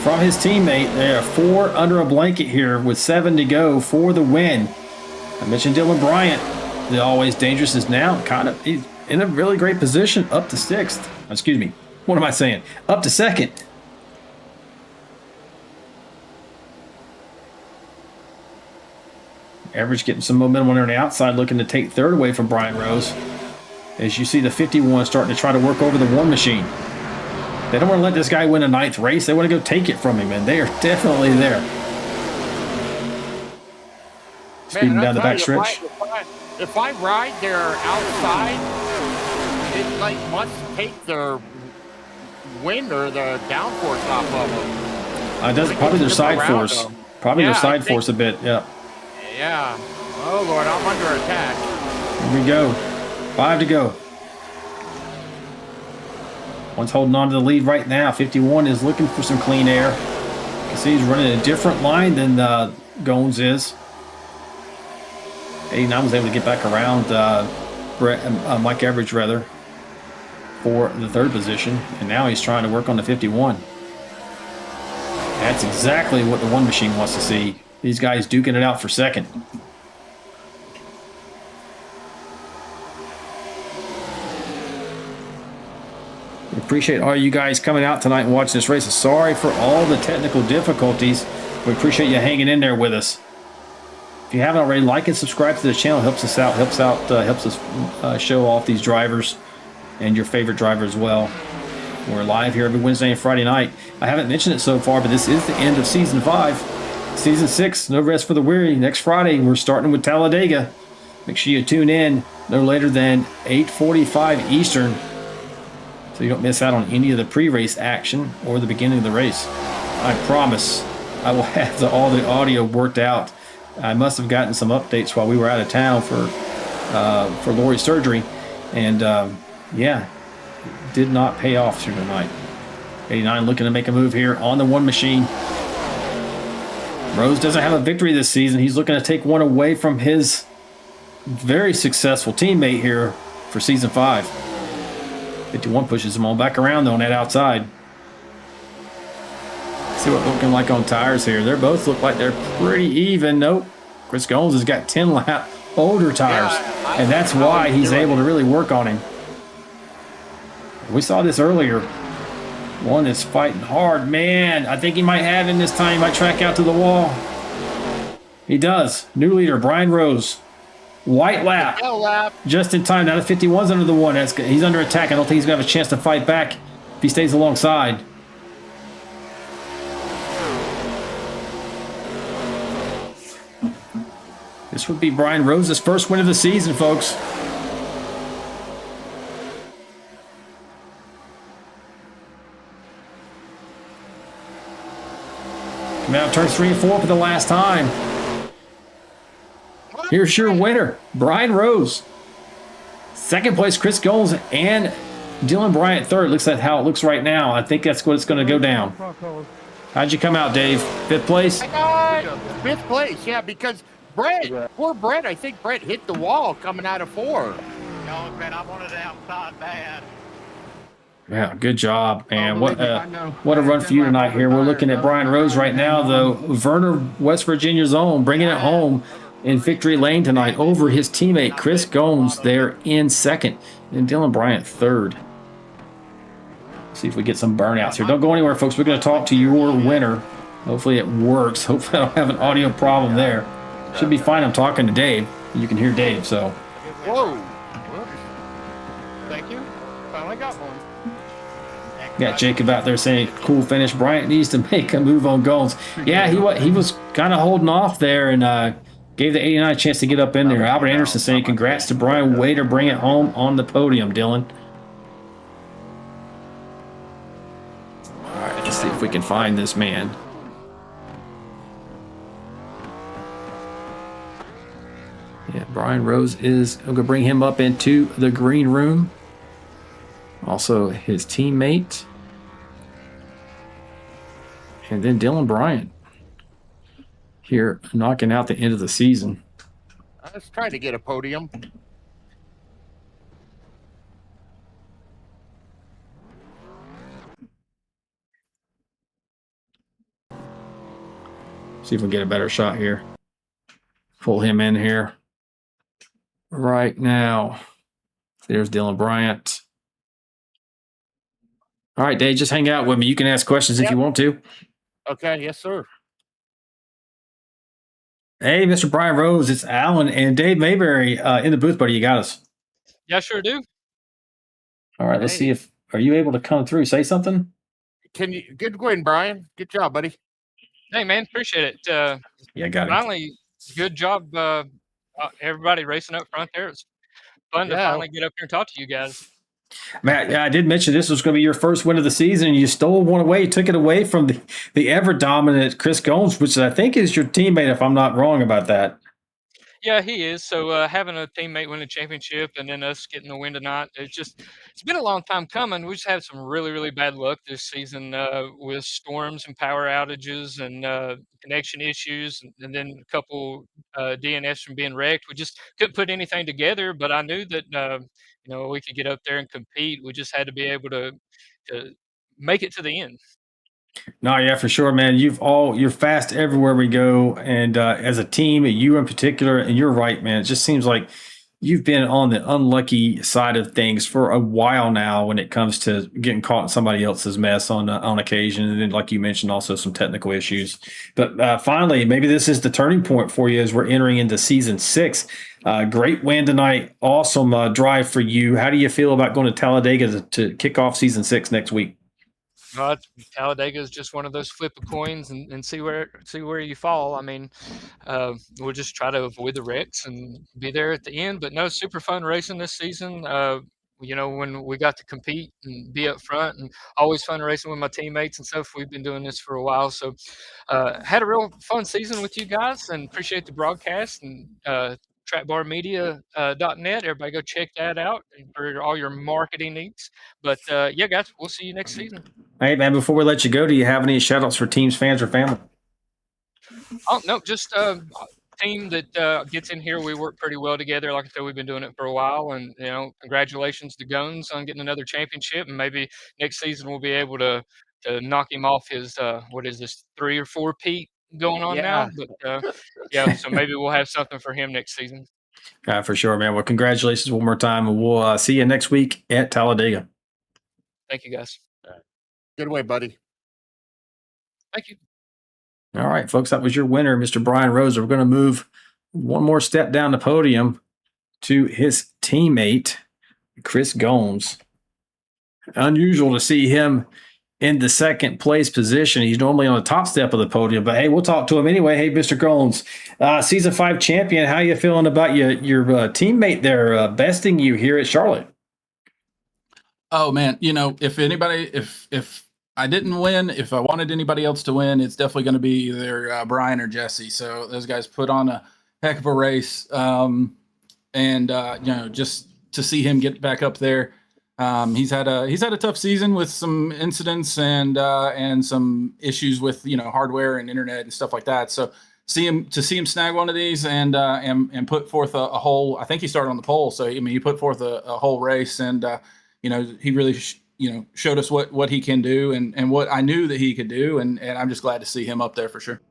From his teammate, they are 4 under a blanket here with 7 to go for the win. I mentioned Dylan Bryant, the always dangerous, is now he's in a really great position, up to 6th. Excuse me. What am I saying? Up to 2nd. Average getting some momentum on the outside, looking to take 3rd away from Brian Rose. As you see the 51 starting to try to work over the 1 machine. They don't want to let this guy win a 9th race. They want to go take it from him, and they are definitely there. Speeding down the back stretch. If I ride there outside, it like must take their wind or the downforce off of them. It does probably their side force. Them. Probably their Yeah, side force a bit. Yeah. Yeah. Oh Lord, I'm under attack. Here we go. 5 to go. One's holding on to the lead right now. 51 is looking for some clean air. You can see he's running a different line than Gones is. 89 was able to get back around Mike Everidge, rather, for the third position. And now he's trying to work on the 51. That's exactly what the one machine wants to see. These guys duking it out for second. We appreciate all you guys coming out tonight and watching this race. Sorry for all the technical difficulties. We appreciate you hanging in there with us. If you haven't already, like and subscribe to the channel. Helps us out. Helps us show off these drivers and your favorite driver as well. We're live here every Wednesday and Friday night. I haven't mentioned it so far, but this is the end of Season 5. Season 6, no rest for the weary. Next Friday, we're starting with Talladega. Make sure you tune in no later than 8:45 Eastern so you don't miss out on any of the pre-race action or the beginning of the race. I promise I will have all the audio worked out. I must have gotten some updates while we were out of town for Lori's surgery, and yeah, did not pay off through the night. 89 looking to make a move here on the one machine. Rose doesn't have a victory this season. He's looking to take one away from his very successful teammate here for Season 5. 51 pushes him on back around, though, on that outside. See what they're looking like on tires here. They both look like they're pretty even. Nope. Chris Gomes has got 10 lap older tires, and that's why he's able to really work on him. We saw this earlier. One is fighting hard. Man, I think he might have him this time. He might track out to the wall. He does. New leader, Brian Rose. White lap. Just in time. Now the 51's under the one. He's under attack. I don't think he's going to have a chance to fight back if he stays alongside. This would be Brian Rose's first win of the season, folks. Coming out turns 3 and 4 for the last time. Here's your winner, Brian Rose. Second place, Chris Gomes and Dylan Bryant third. Looks like how it looks right now. I think that's what it's going to go down. How'd you come out, Dave? Fifth place? I got fifth place, yeah, because poor Brett, I think Brett hit the wall coming out of 4. No, man, I wanted it outside bad. Yeah, good job, man. What a run for you tonight here. We're looking at Brian Rose right now, though. Verner, West Virginia's own, bringing it home in victory lane tonight over his teammate Chris Gomes there in second, and Dylan Bryant third. See if we get some burnouts here. Don't go anywhere, folks. We're going to talk to your winner. Hopefully it works. Hopefully I don't have an audio problem there. Should be fine. I'm talking to Dave. You can hear Dave, so. Whoa. Thank you. Finally got one. Got Jacob out there saying, cool finish. Bryant needs to make a move on Gomes. Yeah, he was kind of holding off there and gave the 89 a chance to get up in there. Albert Anderson saying, congrats to Brian. Way to bring it home on the podium, Dylan. All right, let's see if we can find this man. Yeah, Brian Rose is going to bring him up into the green room. Also, his teammate. And then Dylan Bryant here knocking out the end of the season. I was trying to get a podium. See if we can get a better shot here. Pull him in here right now. There's Dylan Bryant. All right, Dave, just hang out with me. You can ask questions if you want to. Okay, yes, sir. Hey, Mr. Brian Rose, it's Alan and Dave Mayberry in the booth, buddy. You got us. Yeah, sure do. All right, let's see if are you able to come through? Say something. Can you good win, Brian? Good job, buddy. Hey, man, appreciate it. Yeah, got it. Finally, good job, everybody racing up front there. It's fun to finally get up here and talk to you guys. Matt, yeah, I did mention this was going to be your first win of the season, and you stole one away, took it away from the ever dominant Chris Gomes, which I think is your teammate, if I'm not wrong about that. Yeah, he is. So having a teammate win a championship and then us getting the win tonight, it's been a long time coming. We just had some really bad luck this season with storms and power outages and connection issues, and then a couple DNFs from being wrecked. We just couldn't put anything together. But I knew that we could get up there and compete. We just had to be able to make it to the end. No, yeah, for sure, man. You're fast everywhere we go, and as a team, you in particular, and you're right, man. It just seems like you've been on the unlucky side of things for a while now when it comes to getting caught in somebody else's mess on occasion, and then, like you mentioned, also some technical issues. But finally, maybe this is the turning point for you as we're entering into season 6. Great win tonight, awesome drive for you. How do you feel about going to Talladega to kick off season 6 next week? Talladega is just one of those flip of coins and see where you fall. I mean, we'll just try to avoid the wrecks and be there at the end. But no, super fun racing this season. When we got to compete and be up front, and always fun racing with my teammates and stuff. We've been doing this for a while, so had a real fun season with you guys, and appreciate the broadcast and. Trackbarmedia.net. Everybody go check that out for all your marketing needs. But yeah, guys, we'll see you next season. Hey, man, before we let you go, do you have any shout outs for teams, fans, or family? Oh, no, just team that gets in here. We work pretty well together. Like I said, we've been doing it for a while. And, congratulations to Gones on getting another championship. And maybe next season we'll be able to knock him off his, 3 or 4 peat going on now. But, yeah, so maybe we'll have something for him next season. For sure, man. Well, congratulations one more time. And we'll see you next week at Talladega. Thank you, guys. Good way, buddy. Thank you. All right, folks, that was your winner, Mr. Brian Rosa. We're going to move one more step down the podium to his teammate, Chris Gomes. Unusual to see him in the second place position. He's normally on the top step of the podium, but hey, we'll talk to him anyway. Hey, Mr. Gomes, season 5 champion. How you feeling about your teammate there besting you here at Charlotte? Oh man, if I didn't win, if I wanted anybody else to win, it's definitely going to be either Brian or Jesse. So those guys put on a heck of a race, just to see him get back up there. He's had a tough season with some incidents and some issues with hardware and internet and stuff like that. So see him snag one of these and put forth a whole. I think he started on the pole, so he put forth a whole race, and he really showed us what he can do and what I knew that he could do, and I'm just glad to see him up there for sure.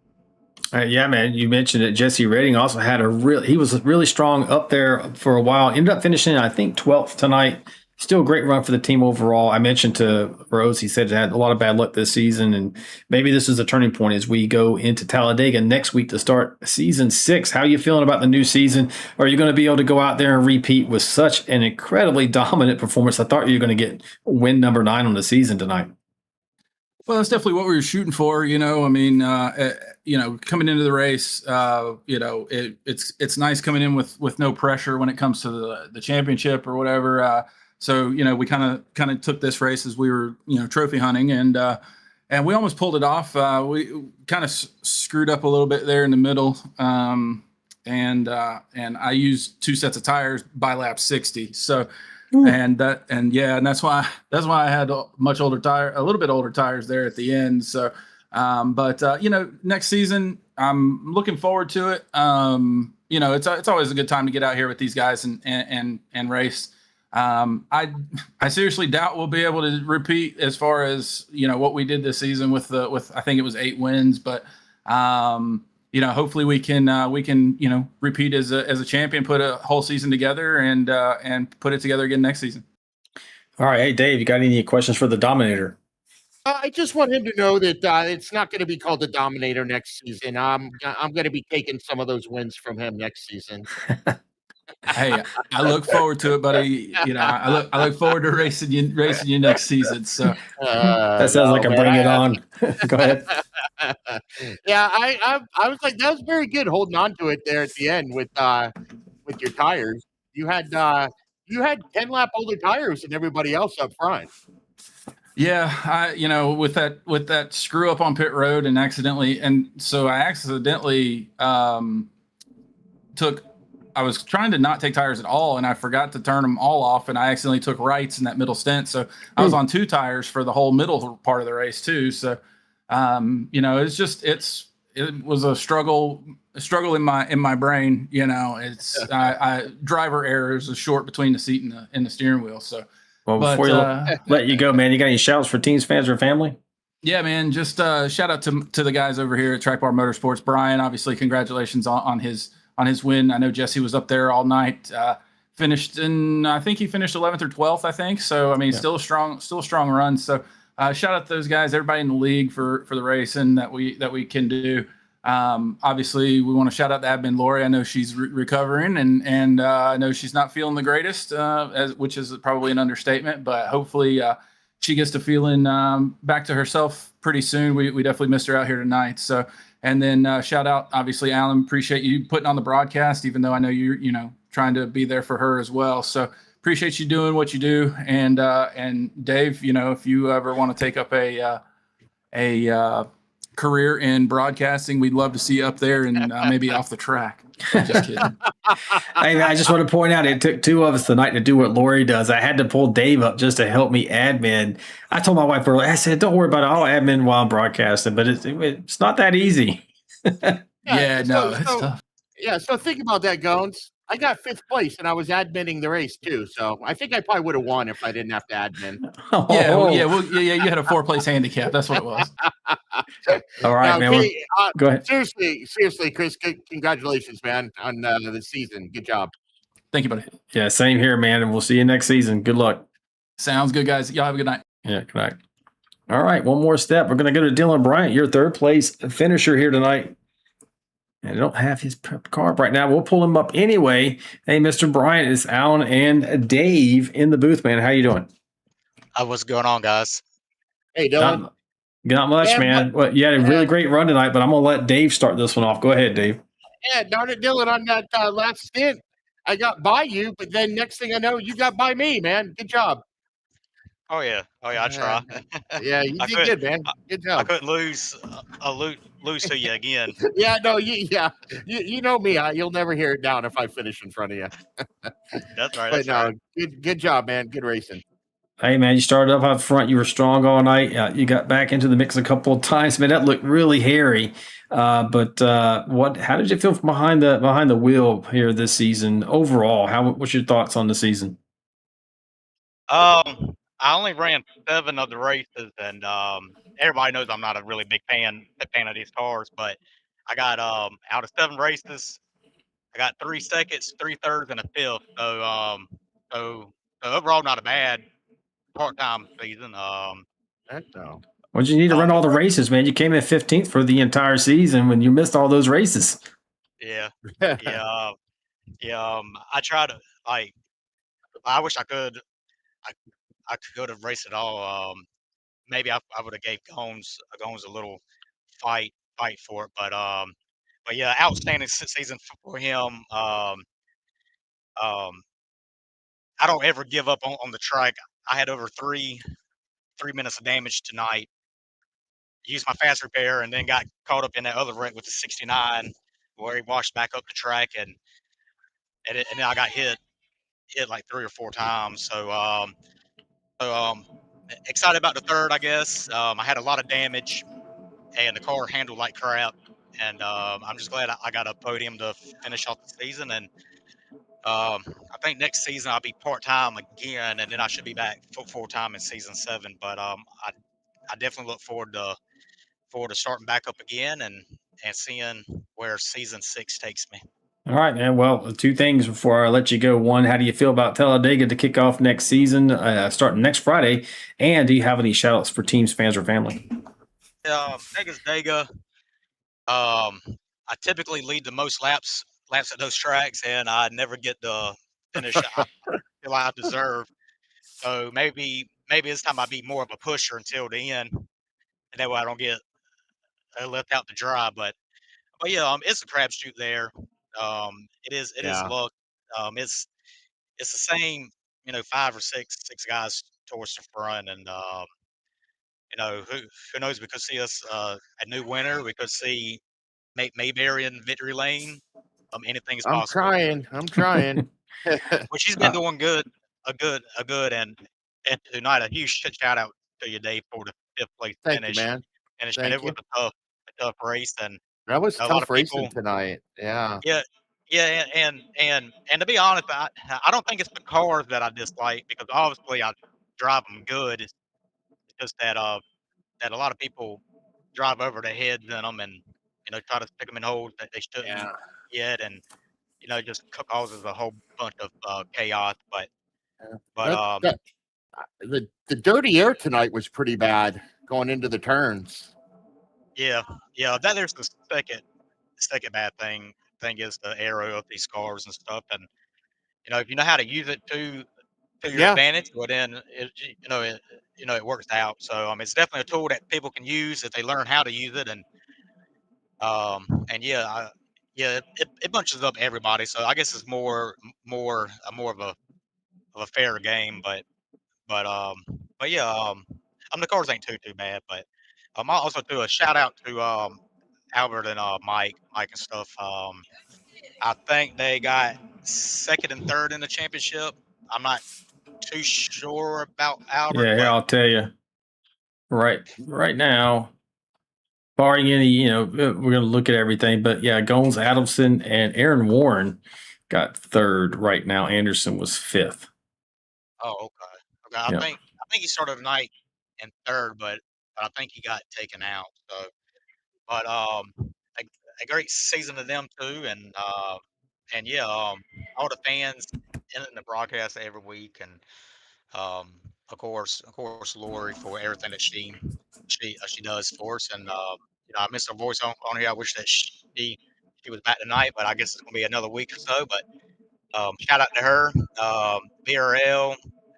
Yeah, man. You mentioned it. Jesse Redding also had he was really strong up there for a while. Ended up finishing, I think, 12th tonight. Still a great run for the team overall. I mentioned to Rose, he said he had a lot of bad luck this season, and maybe this is a turning point as we go into Talladega next week to start season 6. How are you feeling about the new season? Are you going to be able to go out there and repeat with such an incredibly dominant performance? I thought you were going to get win number 9 on the season tonight. Well, that's definitely what we were shooting for. Coming into the race, it's nice coming in with no pressure when it comes to the championship or whatever. So we kind of took this race as we were trophy hunting, and we almost pulled it off. We kind of screwed up a little bit there in the middle, and I used 2 sets of tires by lap 60. So. And that's why I had a little bit older tires there at the end. So, next season I'm looking forward to it. It's always a good time to get out here with these guys and race. I seriously doubt we'll be able to repeat as far as what we did this season with I think it was 8 wins, but hopefully we can repeat as a champion, put a whole season together and put it together again next season. All right. Hey, Dave, you got any questions for the Dominator? I just want him to know that it's not going to be called the Dominator next season. I'm going to be taking some of those wins from him next season. Hey, I look forward to it, buddy. I look forward to racing you next season. So that sounds like a bring it on. Go ahead. Yeah, I was like, that was very good holding on to it there at the end with your tires. You you had 10 lap older tires than everybody else up front. Yeah, with that screw up on pit road and accidentally I was trying to not take tires at all, and I forgot to turn them all off, and I accidentally took rights in that middle stint. So I was on 2 tires for the whole middle part of the race too. So, it was a struggle in my brain. It's driver errors is short between the seat and the steering wheel. So, well, before let you go, man, you got any shouts for teams, fans, or family? Yeah, man, just shout out to the guys over here at Track Bar Motorsports. Brian, obviously, congratulations on his win. I know Jesse was up there all night. I think he finished 11th or 12th, I think. So, I mean, still a strong run. So, shout out to those guys, everybody in the league for the racing that we can do. Obviously, we want to shout out the admin Lori. I know she's recovering, and I know she's not feeling the greatest, which is probably an understatement. But hopefully, she gets to feeling back to herself pretty soon. We definitely missed her out here tonight. So. And then shout out, obviously, Alan. Appreciate you putting on the broadcast, even though I know you're trying to be there for her as well. So appreciate you doing what you do. And Dave, if you ever want to take up a career in broadcasting, we'd love to see you up there and maybe off the track. Just kidding. Hey, I just want to point out it took 2 of us tonight to do what Lori does. I had to pull Dave up just to help me admin. I told my wife earlier, I said, "Don't worry about it. I'll admin while I'm broadcasting," but it's not that easy. It's tough. Yeah, so think about that, Gones. I got 5th place, and I was adminning the race too. So I think I probably would have won if I didn't have to admin. You had a 4-place handicap. That's what it was. All right, now, man. Go ahead. Seriously, Chris, congratulations, man, on the season. Good job. Thank you, buddy. Yeah, same here, man. And we'll see you next season. Good luck. Sounds good, guys. Y'all have a good night. Yeah, good night. All right, one more step. We're going to go to Dylan Bryant, your 3rd place finisher here tonight. And I don't have his card right now. We'll pull him up anyway. Hey, Mr. Bryant, it's Alan and Dave in the booth, man. How you doing? What's going on, guys? Hey, Dylan. Not much, man. Well, you had a really great run tonight, but I'm going to let Dave start this one off. Go ahead, Dave. Yeah, darn it, Dylan, on that last stint, I got by you, but then next thing I know, you got by me, man. Good job. Oh yeah, I try. Yeah, you did good, man. Good job. I couldn't lose to you again. Yeah, no, you know me. You'll never hear it down if I finish in front of you. That's right. But no, good job, man. Good racing. Hey, man, you started up out front. You were strong all night. You got back into the mix a couple of times. Man, that looked really hairy. But how did you feel from behind the wheel here this season overall? What's your thoughts on the season? I only ran 7 of the races, and everybody knows I'm not a really big fan of these cars. But I got out of 7 races, I got 3 seconds, 3 thirds, and a 5th. So overall, not a bad part-time season. Well, you need to run all the races, man. You came in 15th for the entire season when you missed all those races. Yeah. I try to I wish I could. I could have raced it all. Maybe I would have gave Gomes a little fight for it, but yeah, outstanding season for him. I don't ever give up on the track. I had over 3 minutes of damage tonight. Used my fast repair and then got caught up in that other wreck with the 69, where he washed back up the track and then I got hit like 3 or 4 times. So excited about the 3rd, I guess. I had a lot of damage, and the car handled like crap. And I'm just glad I got a podium to finish off the season. And I think next season I'll be part-time again, and then I should be back full-time in season 7. But I definitely look forward to starting back up again and seeing where season 6 takes me. All right, man. Well, 2 things before I let you go. One, how do you feel about Talladega to kick off next season, starting next Friday? And do you have any shout-outs for teams, fans, or family? Vegas Dega. I typically lead the most laps at those tracks, and I never get the finish I feel I deserve. So maybe this time I'll be more of a pusher until the end, and that way I don't get left out to dry. But yeah, it's a crapshoot there. It is luck. It's the same five or six guys towards the front, and who knows? We could see us a new winner. We could see Mayberry in victory lane. Anything is I'm possible. trying. I'm trying. But she's been doing good, a good, and tonight a huge shout out to you, Dave, for the fifth place Thank you, finish. man. And it Thank was you. a tough race, and That was a lot tough of racing people. tonight. Yeah. Yeah, yeah, and to be honest, I don't think it's the cars that I dislike because obviously I drive them good. It's just that a lot of people drive over their heads in them and try to stick them in holes that they shouldn't Yeah. yet, and just causes a whole bunch of chaos. But That that the dirty air tonight was pretty bad going into the turns. yeah, yeah, that there's the second bad thing is the aero of these cars and stuff, and if you know how to use it to your Yeah. advantage, well then it works out. So it's definitely a tool that people can use if they learn how to use it, and yeah, it bunches up everybody. So I guess it's more of a fair game, but but yeah, the cars ain't too bad, but I also do a shout out to Albert and Mike and stuff. I think they got second and third in the championship. I'm not too sure about Albert, Yeah, here but I'll tell you. Right now, barring any, we're going to look at everything, but yeah, Gomes, Adamson, and Aaron Warren got third right now. Anderson was fifth. oh, okay. Okay, Yeah. I think he started tonight in third, but I think he got taken out. So, but a great season to them too, and yeah, all the fans in the broadcast every week, and um, of course, Lori for everything that she does for us, and I miss her voice on here. I wish that she was back tonight, but I guess it's gonna be another week or so. But shout out to her, VRL,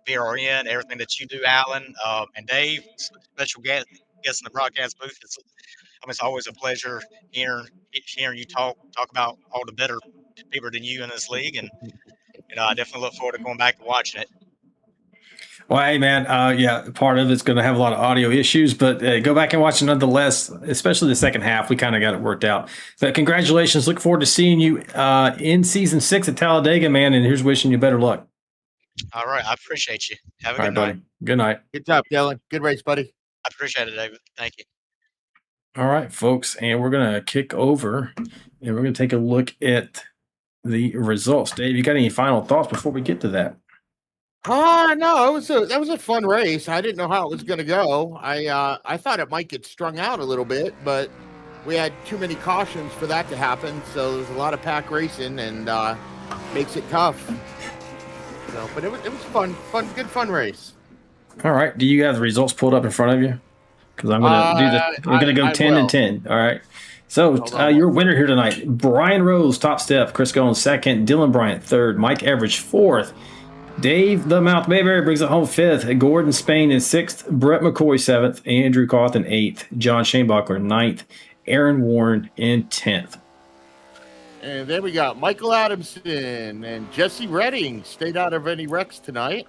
VRN, everything that you do, Alan, and Dave, special guest in the broadcast booth. It's always a pleasure hearing you talk about all the better people than you in this league, and I definitely look forward to going back and watching it. Well, hey, man, yeah, part of it's going to have a lot of audio issues, but go back and watch it nonetheless, especially the second half. We kind of got it worked out. But congratulations. Look forward to seeing you in season 6 at Talladega, man, and here's wishing you better luck. All right. I appreciate you. Have a All good right, night. buddy. Good night. Good job, Dylan. Good race, buddy. I appreciate it, David. Thank you. All right, folks, and we're going to kick over, and we're going to take a look at the results. Dave, you got any final thoughts before we get to that? No, that was a fun race. I didn't know how it was going to go. I thought it might get strung out a little bit, but we had too many cautions for that to happen. So there's a lot of pack racing, and makes it tough. So, but it was good fun race. All right, do you have the results pulled up in front of you? Because I'm going to do the. We're going to go 10 and 10. All right. So your winner here tonight: Brian Rose, top step; Chris Goins, second; Dylan Bryant, third; Mike Everidge, fourth. Dave the Mouth Mayberry brings it home fifth. Gordon Spain in sixth. Brett McCoy seventh. Andrew Cawthon eighth. John Shanebuckler ninth. Aaron Warren in 10th. And then we got Michael Adamson and Jesse Redding stayed out of any wrecks tonight.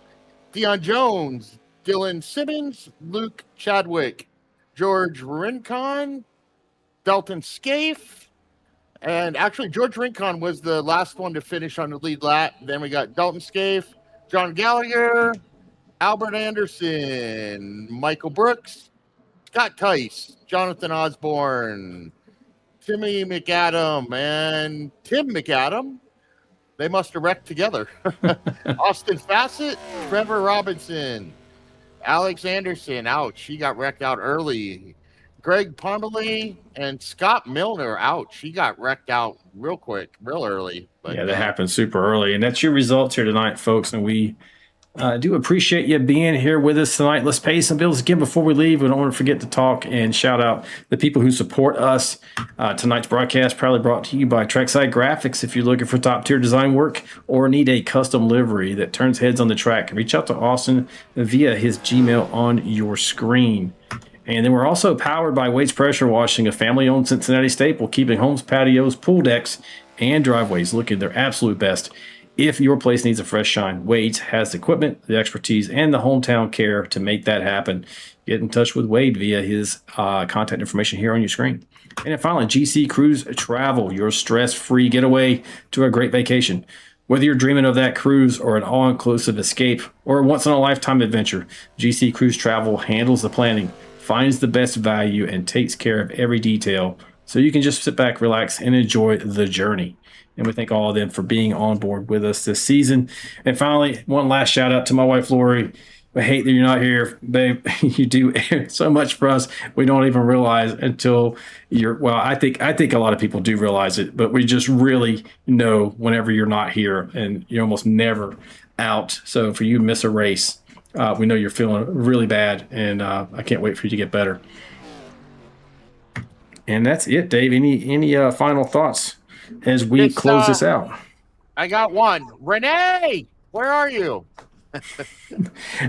Dion Jones, Dylan Simmons, Luke Chadwick, George Rincon, Dalton Scaife, and actually George Rincon was the last one to finish on the lead lap. Then we got Dalton Scaife, John Gallagher, Albert Anderson, Michael Brooks, Scott Tice, Jonathan Osborne, Timmy McAdam, and Tim McAdam. They must have wrecked together. Austin Fassett, Trevor Robinson, Alex Anderson, ouch, he got wrecked out early. Greg Pomeley and Scott Milner, ouch, he got wrecked out real quick, real early. But, yeah, that happened super early. And that's your results here tonight, folks. And we do appreciate you being here with us tonight. Let's pay some bills again before we leave. We don't want to forget to talk and shout out the people who support us. Tonight's broadcast proudly brought to you by Trackside Graphics. If you're looking for top-tier design work or need a custom livery that turns heads on the track, reach out to Austin via his Gmail on your screen. And then we're also powered by Wade's Pressure Washing, a family-owned Cincinnati staple, keeping homes, patios, pool decks, and driveways looking their absolute best If your place needs a fresh shine, Wade has the equipment, the expertise, and the hometown care to make that happen. Get in touch with Wade via his contact information here on your screen. And then finally, GC Cruise Travel, your stress-free getaway to a great vacation. Whether you're dreaming of that cruise or an all-inclusive escape or a once-in-a-lifetime adventure, GC Cruise Travel handles the planning, finds the best value, and takes care of every detail so you can just sit back, relax, and enjoy the journey. And we thank all of them for being on board with us this season. And finally, one last shout out to my wife, Lori. I hate that you're not here, babe. You do so much for us. We don't even realize until you're, well, I think a lot of people do realize it, but we just really know whenever you're not here, and you're almost never out. So for you to miss a race, we know you're feeling really bad, and I can't wait for you to get better. And that's it, Dave. Any final thoughts as we close this out? I got one. Renee, where are you?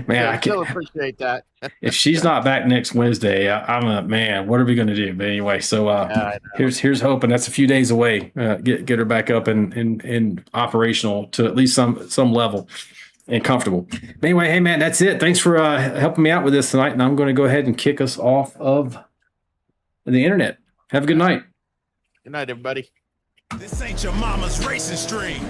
Man, I still appreciate that. If she's not back next Wednesday, I'm a man. What are we going to do? But anyway, so here's hoping. That's a few days away. Get her back up and operational to at least some level and comfortable. But anyway, hey man, that's it. Thanks for helping me out with this tonight, and I'm going to go ahead and kick us off of the internet. Have a good night. Good night, everybody. This ain't your mama's racing stream.